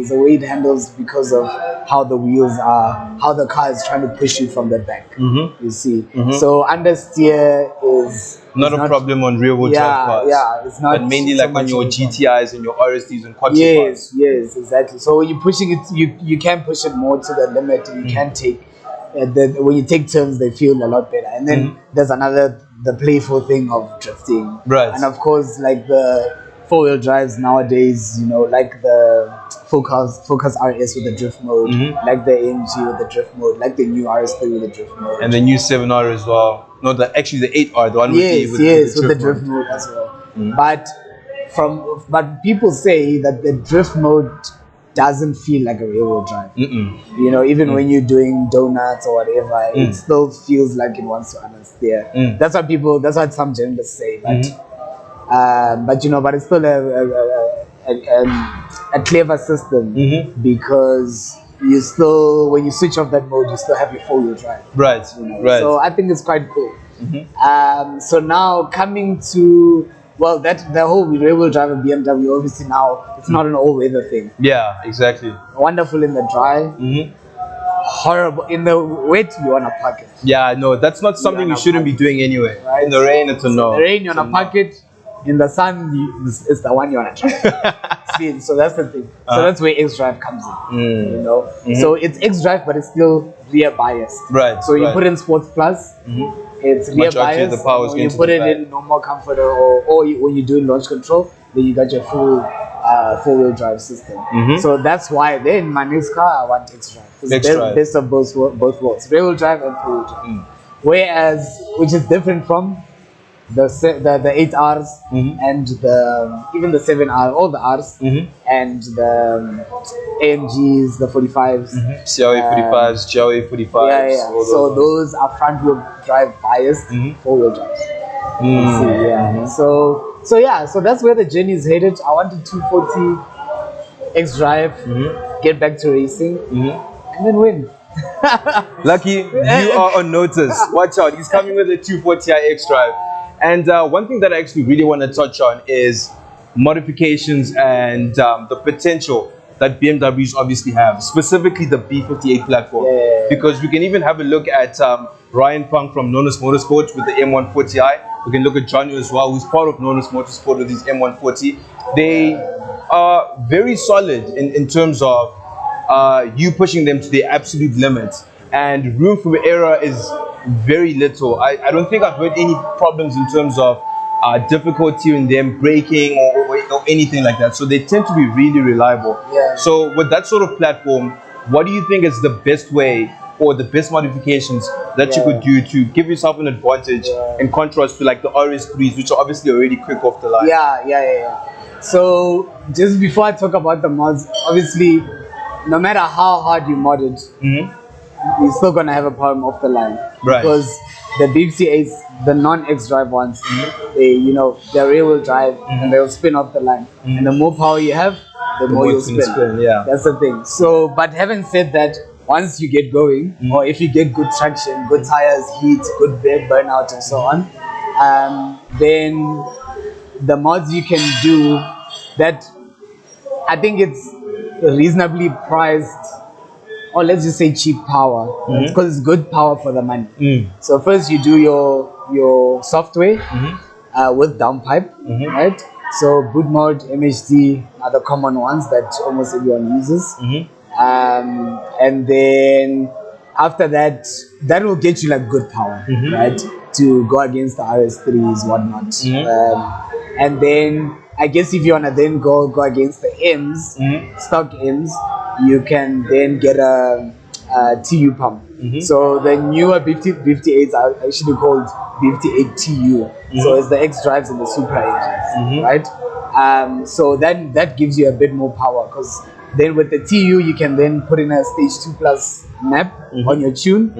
because of how the wheels are, how the car is trying to push you from the back. You see, so understeer is Not a problem on rear wheel drive cars. Yeah, it's not. But mainly so like on much your of a problem. GTIs and your RSTs and quattro Yes, cars. yes, exactly. So when you're pushing it, you can push it more to the limit. And you can take when you take turns, they feel a lot better. And then there's the playful thing of drifting, Right. and of course, like the four-wheel drives nowadays, like the Focus RS with the drift mode, like the AMG with the drift mode, like the new RS3 with the drift mode, And the new 7R as well. No, actually the 8R, the one yes, with the drift mode. mode as well. But people say that the drift mode doesn't feel like a rear-wheel drive. Even when you're doing donuts or whatever, it still feels like it wants to understeer. That's what some journalists say. But it's still a clever system because you still, when you switch off that mode, you still have your four-wheel drive. Right. Right. So I think it's quite cool. So now coming to the whole rear-wheel drive of BMW, obviously now it's not an all-weather thing. Yeah, exactly. Wonderful in the dry, horrible in the wet. You want to park it. Yeah, no, that's not something you shouldn't be doing anyway. Right? In the rain, it's a no. In the rain, you want to park it. In the sun, it's the one you want to try. See, so that's the thing. So that's where X-Drive comes in. So it's X-Drive, but it's still rear biased. Right. So you put in Sports Plus, it's rear Majority of biased. the power is You going to put the it back. in normal comfort, or when you do launch control, then you got your full four-wheel drive system. So that's why then my next car I want X-Drive. It's best of both worlds, rear-wheel drive and four-wheel drive. Whereas, which is different from the 8Rs and even the 7R, all the Rs, and the AMGs, the 45s. CRA 45s, GLA 45s. Yeah. So those are front wheel drive biased, four wheel drives. So that's where the journey is headed. I want a 240 X drive, get back to racing, and then win. Lucky, you are on notice. Watch out, he's coming with a 240i X drive. And one thing that I actually really want to touch on is modifications and the potential that BMWs obviously have, specifically the B58 platform. Because we can even have a look at Ryan Funk from Nonus Motorsports with the M140i. We can look at Johnny as well, who's part of Nonus Motorsport with his M140. They are very solid in terms of you pushing them to the absolute limit. And room for error is very little. I don't think I've heard any problems in terms of difficulty in them braking or anything like that. So they tend to be really reliable. So with that sort of platform, what do you think is the best way or the best modifications that you could do to give yourself an advantage in contrast to like the RS3s, which are obviously already quick off the line? So just before I talk about the mods, obviously, no matter how hard you mod it, you're still gonna have a problem off the line, because the B58s, the non-X drive ones, they're rear-wheel drive and they'll spin off the line, and the more power you have, the more you'll spin. That's the thing. So, but having said that, once you get going, or if you get good traction, good tires, heat, good burnout, and so on, then the mods you can do that, I think it's reasonably priced, or let's just say cheap power, because it's good power for the money. So first you do your software with downpipe, right? So boot mode, MHD are the common ones that almost everyone uses. And then after that, that will get you like good power, right? To go against the RS3s, whatnot. And then I guess if you wanna then go against the M's, stock M's, you can then get a TU pump. So the newer 58s are actually called 58 TU. So it's the X drives and the Supra engines, right? So then that gives you a bit more power, because then with the TU you can then put in a stage 2 plus map on your tune,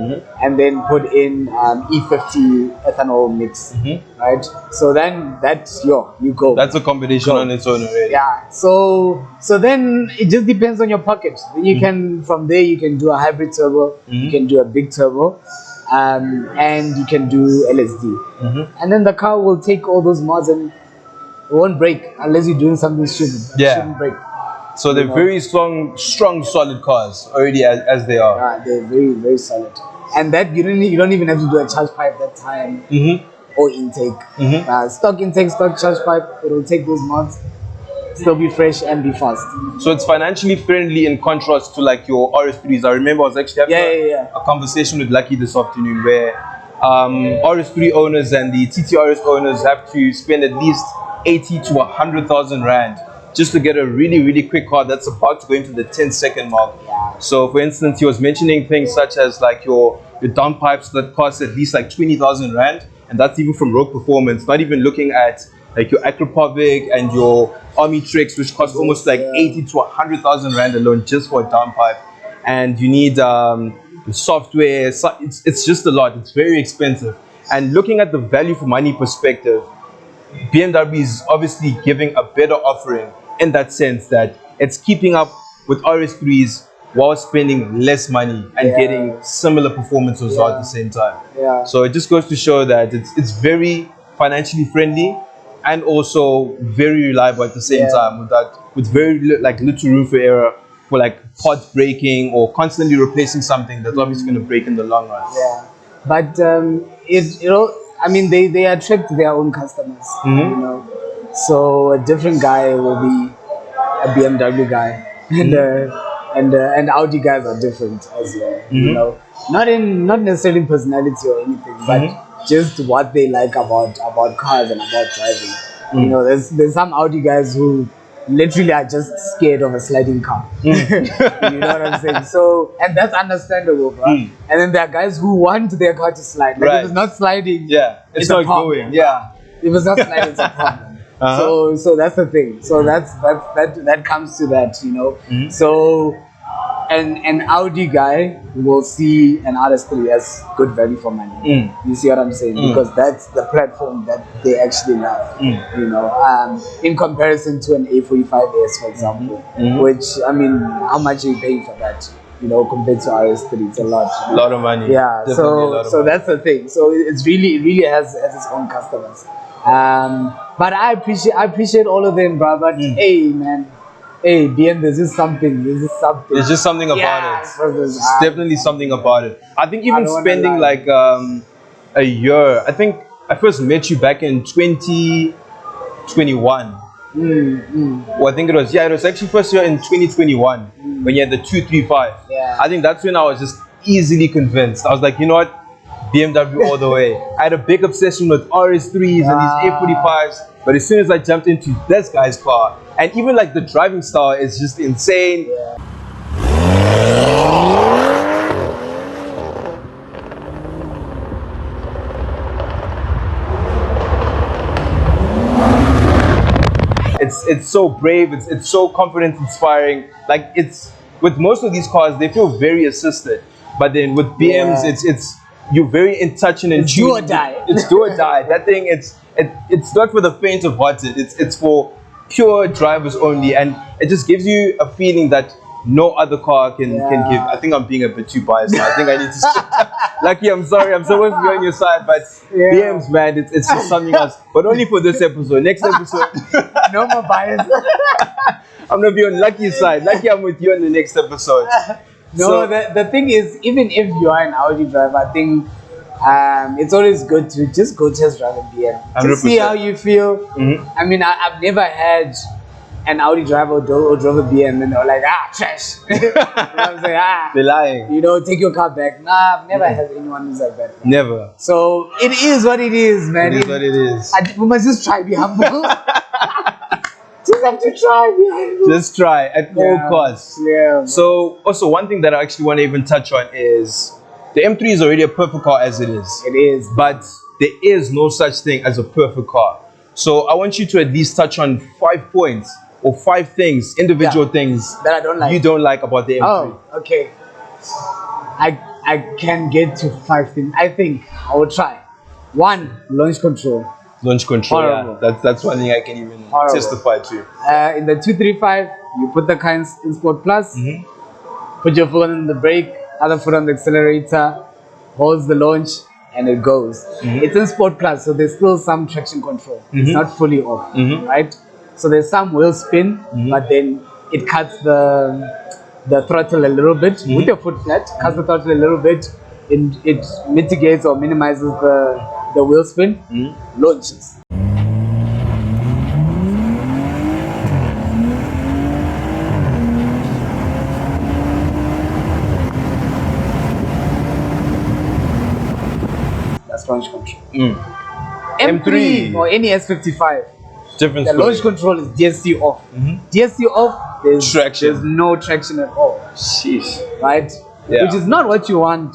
and then put in E50 ethanol mix, right? So then that's you go. That's a combination on its own already. Yeah. So then it just depends on your pocket. Then you can, from there you can do a hybrid turbo, you can do a big turbo, and you can do LSD, and then the car will take all those mods and it won't break unless you're doing something stupid. It shouldn't break. So they're very strong, solid cars already as they are. They're very, very solid. And that you don't even have to do a charge pipe that time or intake. Stock intake, stock charge pipe, it'll take those months, still be fresh and be fast. So it's financially friendly in contrast to like your RS3s. I remember I was actually having a conversation with Lucky this afternoon where RS3 owners and the TTRS owners have to spend at least 80 to 100,000 rand just to get a really, really quick car that's about to go into the 10-second mark. So for instance, he was mentioning things such as like your downpipes that cost at least like 20,000 rand, and that's even from Rogue Performance, not even looking at like your Acropovic and your Army Tricks, which cost almost like 80 to 100,000 rand alone just for a downpipe. And you need software, it's just a lot, it's very expensive. And looking at the value for money perspective, BMW is obviously giving a better offering in that sense that it's keeping up with RS3s while spending less money and getting similar performance as well at the same time. So it just goes to show that it's very financially friendly and also very reliable at the same time with very little room for error for like parts breaking or constantly replacing something that's obviously going to break in the long run. But I mean, they attract their own customers, you know. So a different guy will be a BMW guy, and Audi guys are different as well. You know, not necessarily in personality or anything, but just what they like about cars and about driving. You know, there's some Audi guys who literally are just scared of a sliding car. You know what I'm saying? So, and that's understandable, bro. And then there are guys who want their car to slide. Like if it's not sliding, it's not going. If it's not sliding, it's a problem. So that's the thing. So that comes to that, you know. So an Audi guy will see an RS3 as good value for money. You see what I'm saying? Because that's the platform that they actually love. You know, in comparison to an A45S, for example, which I mean, how much are you paying for that? You know, compared to RS3, it's a lot. A lot of money. Yeah. So that's the thing. So it really has its own customers. But I appreciate all of them, bro. But hey, man. Hey, BM, there's just something. There's just something about it. It's definitely something about it. I think even spending like a year. I think I first met you back in 2021. Well, I think it was actually first year in 2021 when you had the 235. I think that's when I was just easily convinced. I was like, you know what, BMW all the way. I had a big obsession with RS3s and these A45s, but as soon as I jumped into this guy's car, and even like the driving style is just insane. It's so brave, it's so confidence inspiring. Like it's with most of these cars, they feel very assisted, but then with BMs, it's you're very in touch and in tune. Do or die. It's do or die. That thing, it's not for the faint of hearted. It's for pure drivers only, and it just gives you a feeling that no other car can give. I think I'm being a bit too biased now. I think I need to Lucky, I'm sorry, I'm supposed to be on your side, but BMs, man, it's just something else, but only for this episode. Next episode no more bias. I'm gonna be on Lucky's side. Lucky, I'm with you on the next episode. No, the thing is, even if you are an Audi driver, I think it's always good to just go test drive a BM. To see how you feel. I mean, I've never had an Audi driver or drove a BM and they're like, trash. You know what I'm saying? They're lying. You know, take your car back. Nah, I've never had anyone who's like that. Never. So it is what it is, man. It is what it is. We must just try, be humble. Just have to try, be humble. Just try at all costs. So also one thing that I actually want to even touch on is the M3 is already a perfect car as it is. It is. But there is no such thing as a perfect car. So I want you to at least touch on 5 points or 5 things, individual things that I don't like. You don't like about the M3. Oh, okay. I can get to 5 things. I think I will try. 1, launch control. Launch control. Horrible. Yeah. That's one thing I can even testify to. In the 235, you put the car in Sport Plus, put your foot on the brake, other foot on the accelerator, holds the launch, and it goes. It's in Sport Plus, so there's still some traction control. It's not fully off, right? So there's some wheel spin, but then it cuts the throttle a little bit with your foot flat. Cuts the throttle a little bit. It mitigates or minimizes the wheel spin. Launches. That's launch control. M3 or any S55. Different The story. launch control is DSC off. DSC off, there's no traction at all. Sheesh. Right? Yeah. Which is not what you want.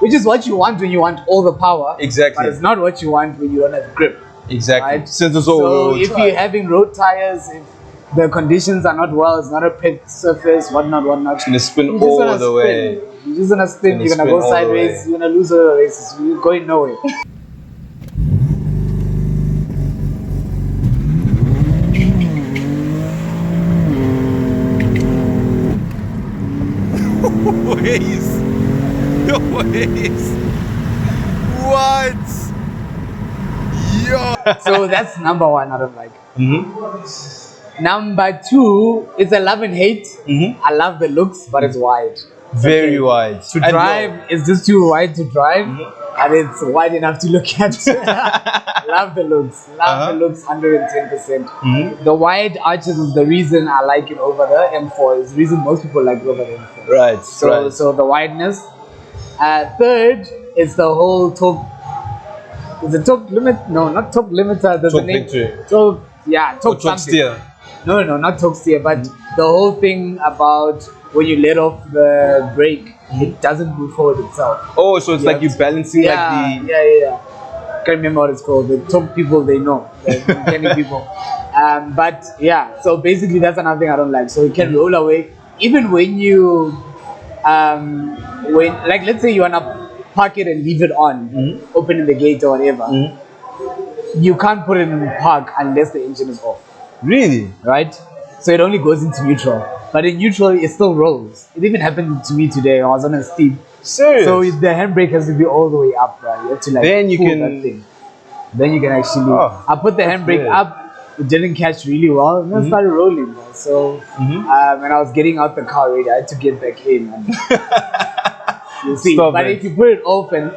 Which is what you want when you want all the power. Exactly. But it's not what you want when you don't have grip. Exactly. Right? Since it's all So road if track. you're having road tires, if the conditions are not well, it's not a pit surface, whatnot. It's gonna spin you just all wanna the way. You're just gonna spin, you're gonna spin go all the sideways, way. you're gonna lose all the races, you're going nowhere. Ways. The ways. What? Yo. So that's number one I don't like. Number two, it's a love and hate. I love the looks, but it's wide. Very wide. To drive, it's just too wide to drive, and it's wide enough to look at. Love the looks. Love the looks 110%. The wide arches is the reason I like it over the M4. It's the reason most people like it over the M4. Right. So the wideness. Third is the whole top. Is it top limit? No, not top limiter. There's Top a name. victory. Top, yeah, top Top something. steer. No, not top steer, but the whole thing about when you let off the brake, it doesn't move forward itself. Oh, so it's like you're balancing Yeah. Can't remember what it's called. The top people, they know. The mechanic people. But yeah, so basically that's another thing I don't like. So it can roll away even when you, like let's say you wanna park it and leave it on, opening the gate or whatever. You can't put it in park unless the engine is off. Really? Right? So it only goes into neutral. But in neutral, it still rolls. It even happened to me today. I was on a steep. Serious? So the handbrake has to be all the way up, right? You have to like Then you pull can- that thing. Then you can actually. Oh, I put the handbrake good. up. It didn't catch really well. And then I started rolling. Man. So when I was getting out the car already, I had to get back in. And you see, Stop but it. if you put it off and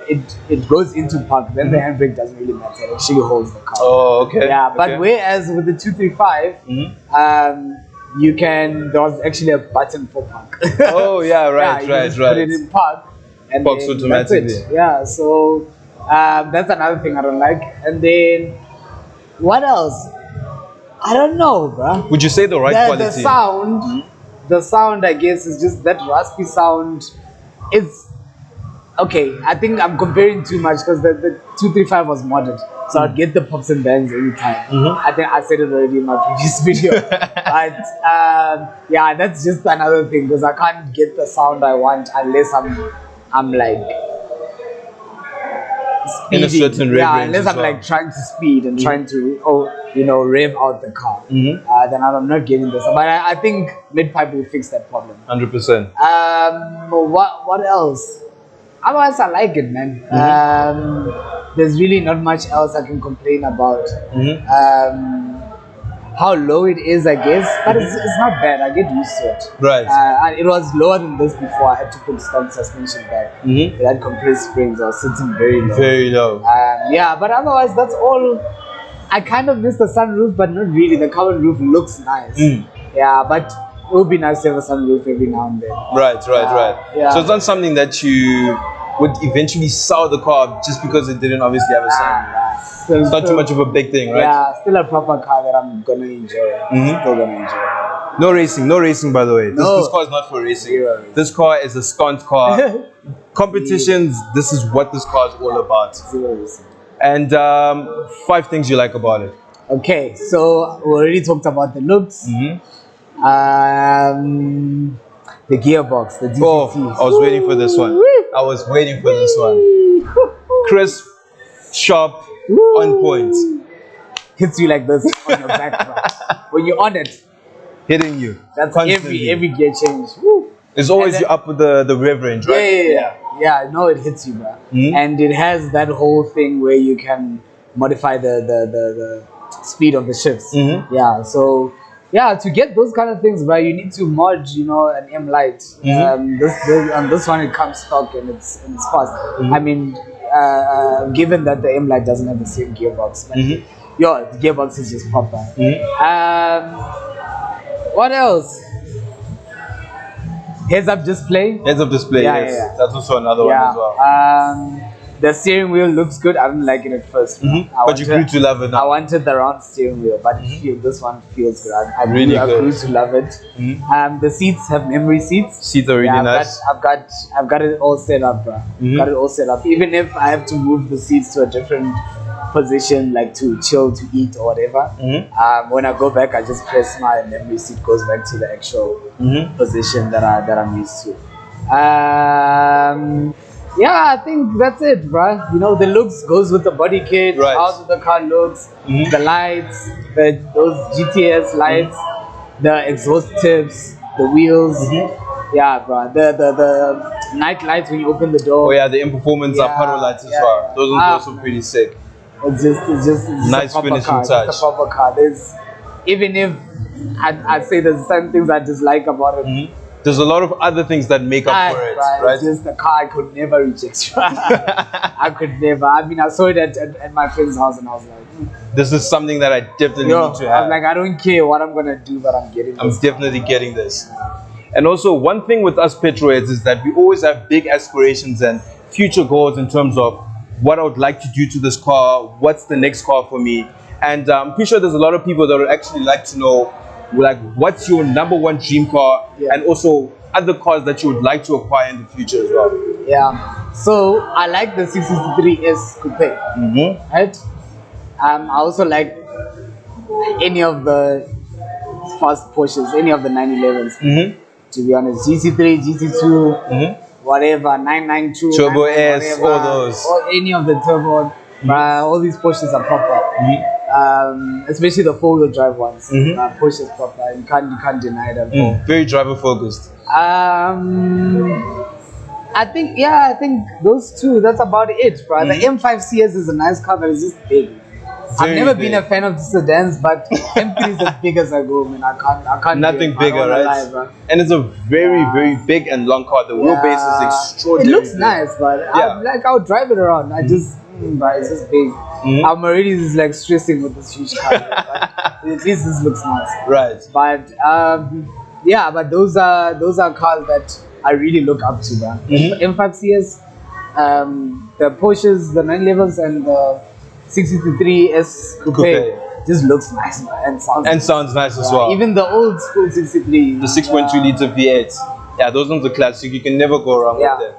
it goes into park, then the handbrake doesn't really matter. It actually holds the car. Oh, okay. Yeah, but okay. whereas with the 235, you can. There was actually a button for park. Oh, yeah, right, you can right, just right. Put it in park, and Parks then automatically. that's it. Yeah, so that's another thing I don't like. And then what else? I don't know, bro. Would you say the right quality? The sound, I guess, is just that raspy sound. It's okay. I think I'm comparing too much because the 235 was modded, so I'd get the pops and bangs every time. I think I said it already in my previous video, but yeah, that's just another thing because I can't get the sound I want unless I'm like In a speeding. certain rev Yeah, range unless as I'm well. like trying to speed and trying to rev out the car. Then I'm not getting this. But I think mid-pipe will fix that problem. 100%. What else? Otherwise, I like it, man. There's really not much else I can complain about. How low it is, I guess, but it's not bad. I get used to it. Right. And it was lower than this before. I had to put stock suspension back. It had compressed springs. I was sitting very low. Very low. Yeah, but otherwise, that's all. I kind of miss the sunroof, but not really. The covered roof looks nice. Yeah, but it would be nice to have a sunroof every now and then. Right. Yeah. So it's not something that you would eventually sell the car just because it didn't obviously have a sunroof. It's not too much of a big thing, right? Yeah, still a proper car that I'm gonna enjoy. Still gonna enjoy. No racing, by the way. No. This car is not for racing. Zero racing. This car is a stunt car. Competitions, this is what this car is all about. Zero racing. And 5 things you like about it. Okay, so we already talked about the looks. The gearbox, the DCT. Oh, I was waiting for this one. I was waiting for this one. Crisp, sharp, on point. Hits you like this on your back, bro. When you're on it, Hitting you. that's constantly. every gear change. Woo. It's always And you up with the rev range, right? Yeah, no, it hits you, bro. And it has that whole thing where you can modify the speed of the shifts. Yeah, so yeah, to get those kind of things, right, you need to mod, an M Lite. On this one, it comes stock and it's fast. I mean, given that the M Lite doesn't have the same gearbox, but the gearbox is just proper. What else? Heads-up display. Heads-up display, Yeah, yes. yeah. That's also another one Yeah. as well. The steering wheel looks good. I didn't like it at first. But you grew to love it now. I wanted the round steering wheel, but this one feels good. I Really grew good. to love it. The seats have memory seats. Seats are really nice. I've got it all set up, bro. Got it all set up. Even if I have to move the seats to a different position, like to chill, to eat, or whatever. When I go back, I just press my memory seat goes back to the actual position that I'm used to. Yeah, I think that's it, bro. The looks goes with the body kit, Right. how the car looks, the lights, those GTS lights, the exhaust tips, the wheels. Yeah, bro. The night lights when you open the door. Oh yeah, the in-performance Yeah, puddle lights as yeah, well. yeah. Those ones are also pretty sick. It's just Nice a proper finishing car. touch. Just a proper car. Even if I'd say there's some things I dislike about it. There's a lot of other things that make up for it, right? It's just the car I could never reach extra. I could never. I mean, I saw it at my friend's house and I was like, This is something that I definitely need to have. I'm like, I don't care what I'm gonna do, but I'm getting I'm this. definitely getting this. And also, one thing with us petrolheads is that we always have big aspirations and future goals in terms of what I would like to do to this car, what's the next car for me. And I'm pretty sure there's a lot of people that would actually like to know, like, what's your number one dream car, and also other cars that you would like to acquire in the future as well. Yeah. So I like the 663S coupe. Right. I also like any of the fast Porsches, any of the 911s. To be honest, GT3, GT2, whatever, 992, Turbo S, whatever, all those. or any of the turbo. All these Porsches are proper. Especially the four-wheel drive ones. Porsche is proper. You can't deny them. Very driver focused. I think those two. That's about it, bro. The M5 CS is a nice car, but it's just big. I've never been a fan of the sedans, but M3 is as big as I go, man. I can't. Nothing do it. I bigger, don't wanna right? lie, bro. And it's a very, very big and long car. The wheelbase is It extraordinary. looks nice, but I'll drive it around. I just, but it's just big. I'm already just like stressing with this huge car. But at least this looks nice. Right. But but those are cars that I really look up to, bro. M5 CS, the Porsches, the 911s, and the 663S coupe just looks nice, man, and sounds nice as well. Even the old school 63, the 6.2 liter V8. Yeah, those ones are classic. You can never go wrong with them.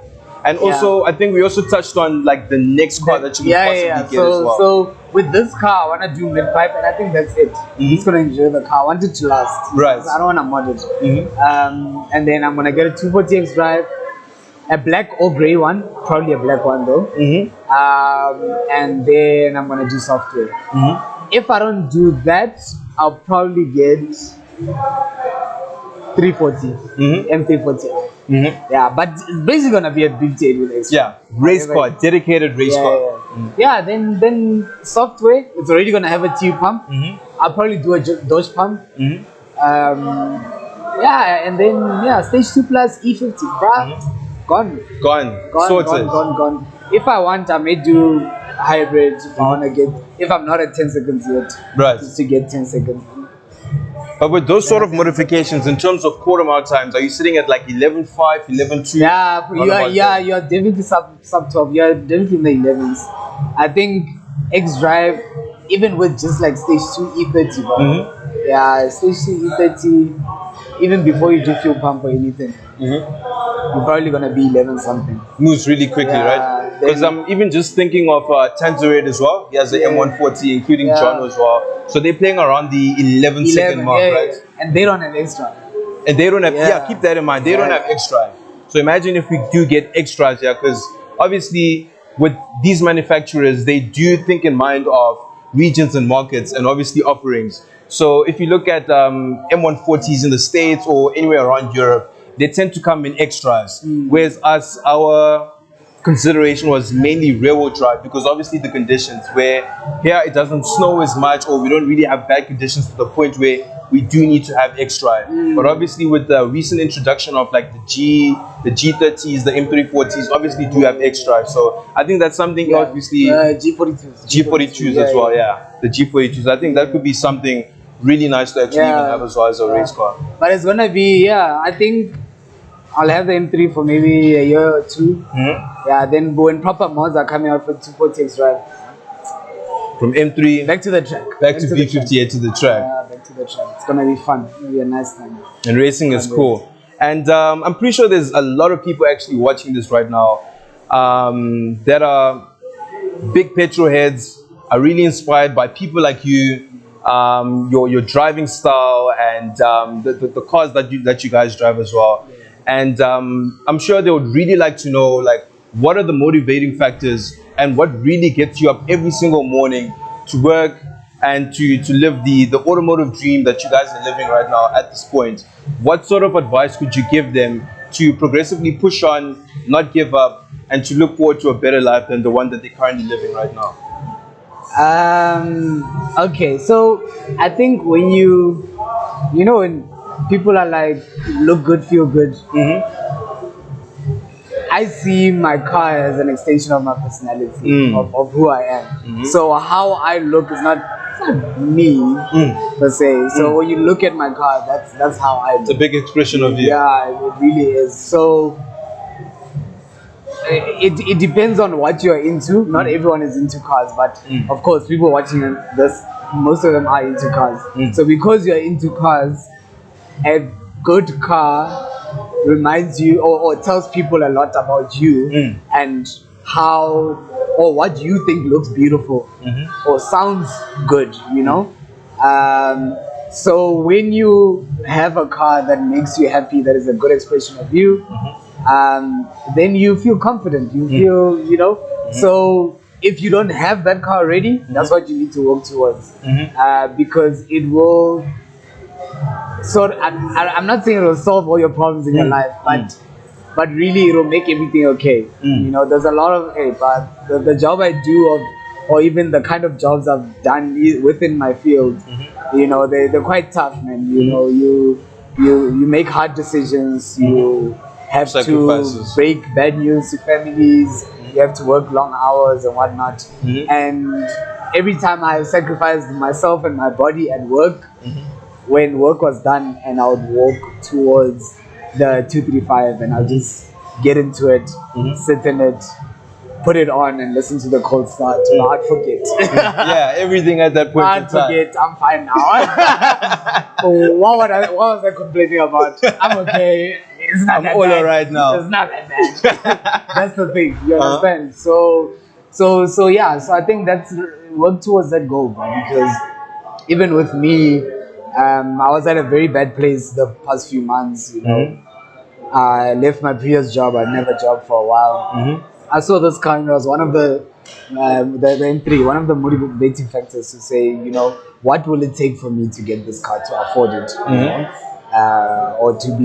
And also, I think we also touched on like the next car that you can possibly get as well. So with this car, I want to do mid-pipe, and I think that's it. I'm just gonna enjoy the car. I want it to last. Right. I don't want to mod it. And then I'm gonna get a 240X drive, a black or gray one, probably a black one though. And then I'm gonna do software. If I don't do that, I'll probably get 340, M340. Yeah, but it's basically gonna be a big tail with extra. Yeah, race car, dedicated race car. Yeah, then software, it's already gonna have a T pump. I'll probably do a Dodge pump. And then stage 2 plus E50, bruh. Gone. Gone. If I want, I may do hybrid. If I'm not at 10 seconds yet, just to get 10 seconds. But with those sort of modifications, in terms of quarter mile times, are you sitting at like 11.5, 11.2? You're definitely sub 12. You're definitely in the 11s. I think X Drive, even with just like stage 2 E30, bro. Yeah, stage 2 E30, even before you do fuel pump or anything, you're probably gonna be 11 something. Moves really quickly, right? Because I'm even just thinking of Tanzarate as well. He has the M140, including John as well. So they're playing around the 11 second mark, right? And they don't have extra. And they don't have, keep that in mind. They don't have extra. So imagine if we do get extras here, because obviously with these manufacturers, they do think in mind of regions and markets and obviously offerings. So if you look at M140s in the States or anywhere around Europe, they tend to come in extras. Whereas our consideration was mainly rear-wheel drive, because obviously the conditions where here it doesn't snow as much, or we don't really have bad conditions to the point where we do need to have X-Drive. But obviously with the recent introduction of like the G30s, the M340s, obviously do have X-Drive. So I think that's something obviously G42s. G42s as well, the G42s. I think that could be something really nice to actually even have as well as a race car. But it's gonna be, I think I'll have the M3 for maybe a year or two. Yeah, then when proper mods are coming out for 240 X-Drive. From M3 back to the track. Back to V58 to the track. Yeah, back to the track. It's gonna be fun. It's gonna be a nice time. And racing is cool. And I'm pretty sure there's a lot of people actually watching this right now that are big petrol heads, are really inspired by people like you, your driving style, and the cars that you guys drive as well. And I'm sure they would really like to know, like, what are the motivating factors and what really gets you up every single morning to work and to live the automotive dream that you guys are living right now at this point. What sort of advice could you give them to progressively push on, not give up, and to look forward to a better life than the one that they're currently living right now? Okay, so I think when when people are like, look good, feel good, I see my car as an extension of my personality, of who I am. So how I look is not me per se. So when you look at my car, that's how I look. It's a big expression of you. Yeah, it really is. So it depends on what you're into. Not everyone is into cars, but of course, people watching this, most of them are into cars. So because you're into cars, a good car reminds you or tells people a lot about you and how or what you think looks beautiful or sounds good, so when you have a car that makes you happy, that is a good expression of you, then you feel confident, you feel so if you don't have that car already, that's what you need to work towards, because it will I'm not saying it will solve all your problems in your life, but really it will make everything okay. There's a lot of but the job I do or even the kind of jobs I've done within my field, they're quite tough, man. You make hard decisions, you have to break bad news to families, you have to work long hours and whatnot, and every time I sacrificed myself and my body at work, when work was done, and I would walk towards the 235 and I'll just get into it, sit in it, put it on and listen to the cold start. I'd forget. Yeah, everything at that point in time. I'd forget, I'm fine now. What was I complaining about? I'm okay. It's not that all bad. Alright now. It's not that bad. That's the thing, you understand? So I think that's work towards that goal, man, because even with me, I was at a very bad place the past few months, I left my previous job. I'd never jobbed for a while. I saw this car, and it was one of the M3, one of the motivating factors to say, what will it take for me to get this car, to afford it, or to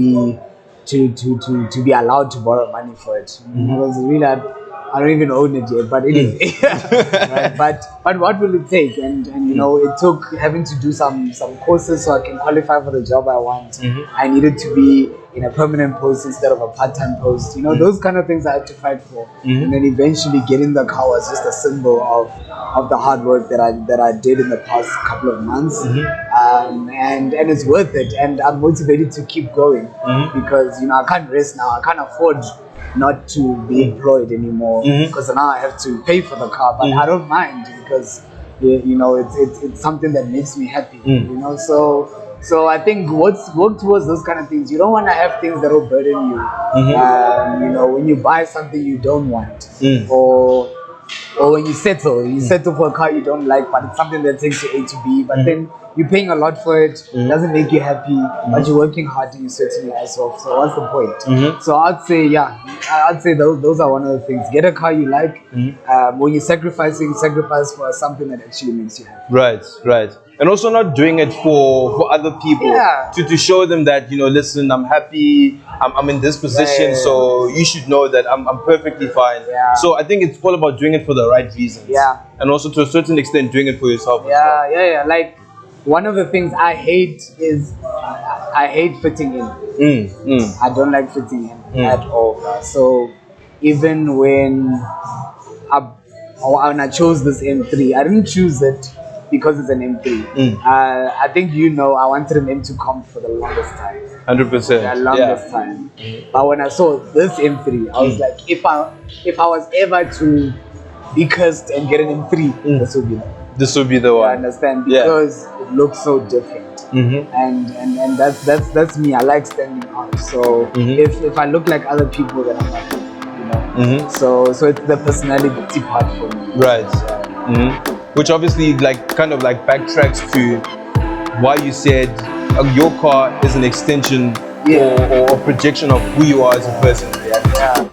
be allowed to borrow money for it. It was really I don't even own it yet, but anyway. Right? But what will it take? And it took having to do some courses so I can qualify for the job I want. I needed to be in a permanent post instead of a part-time post. Those kind of things I had to fight for. And then eventually getting the car was just a symbol of the hard work that I did in the past couple of months. And it's worth it. And I'm motivated to keep going because I can't rest now. I can't afford not to be employed anymore because now I have to pay for the car, but I don't mind because it's something that makes me happy. So I think work towards those kind of things. You don't want to have things that will burden you. When you buy something you don't want, or when you settle for a car you don't like, but it's something that takes you A to B, but then you're paying a lot for it, doesn't make you happy, but you're working hard and you're sweating your ass off. So what's the point? So I'd say those are one of the things. Get a car you like. When you're sacrifice for something that actually makes you happy. Right. And also not doing it for other people, to show them that, listen, I'm happy, I'm in this position, so you should know that I'm perfectly fine. So I think it's all about doing it for the right reasons. And also to a certain extent doing it for yourself as well. Like one of the things I hate is I hate fitting in. I don't like fitting in at all. So even when I chose this M3, I didn't choose it because it's an M3. I think I wanted an M2 comp for the longest time. 100%. The longest time. But when I saw this M3, I was like, if I was ever to be cursed and get an M3, this would be it. This would be the I one. understand, because it looks so different. And that's me. I like standing out. So if I look like other people, then I'm not. So it's the personality part for me. Right. Which obviously kind of backtracks to why you said your car is an extension or a projection of who you are as a person. Yeah.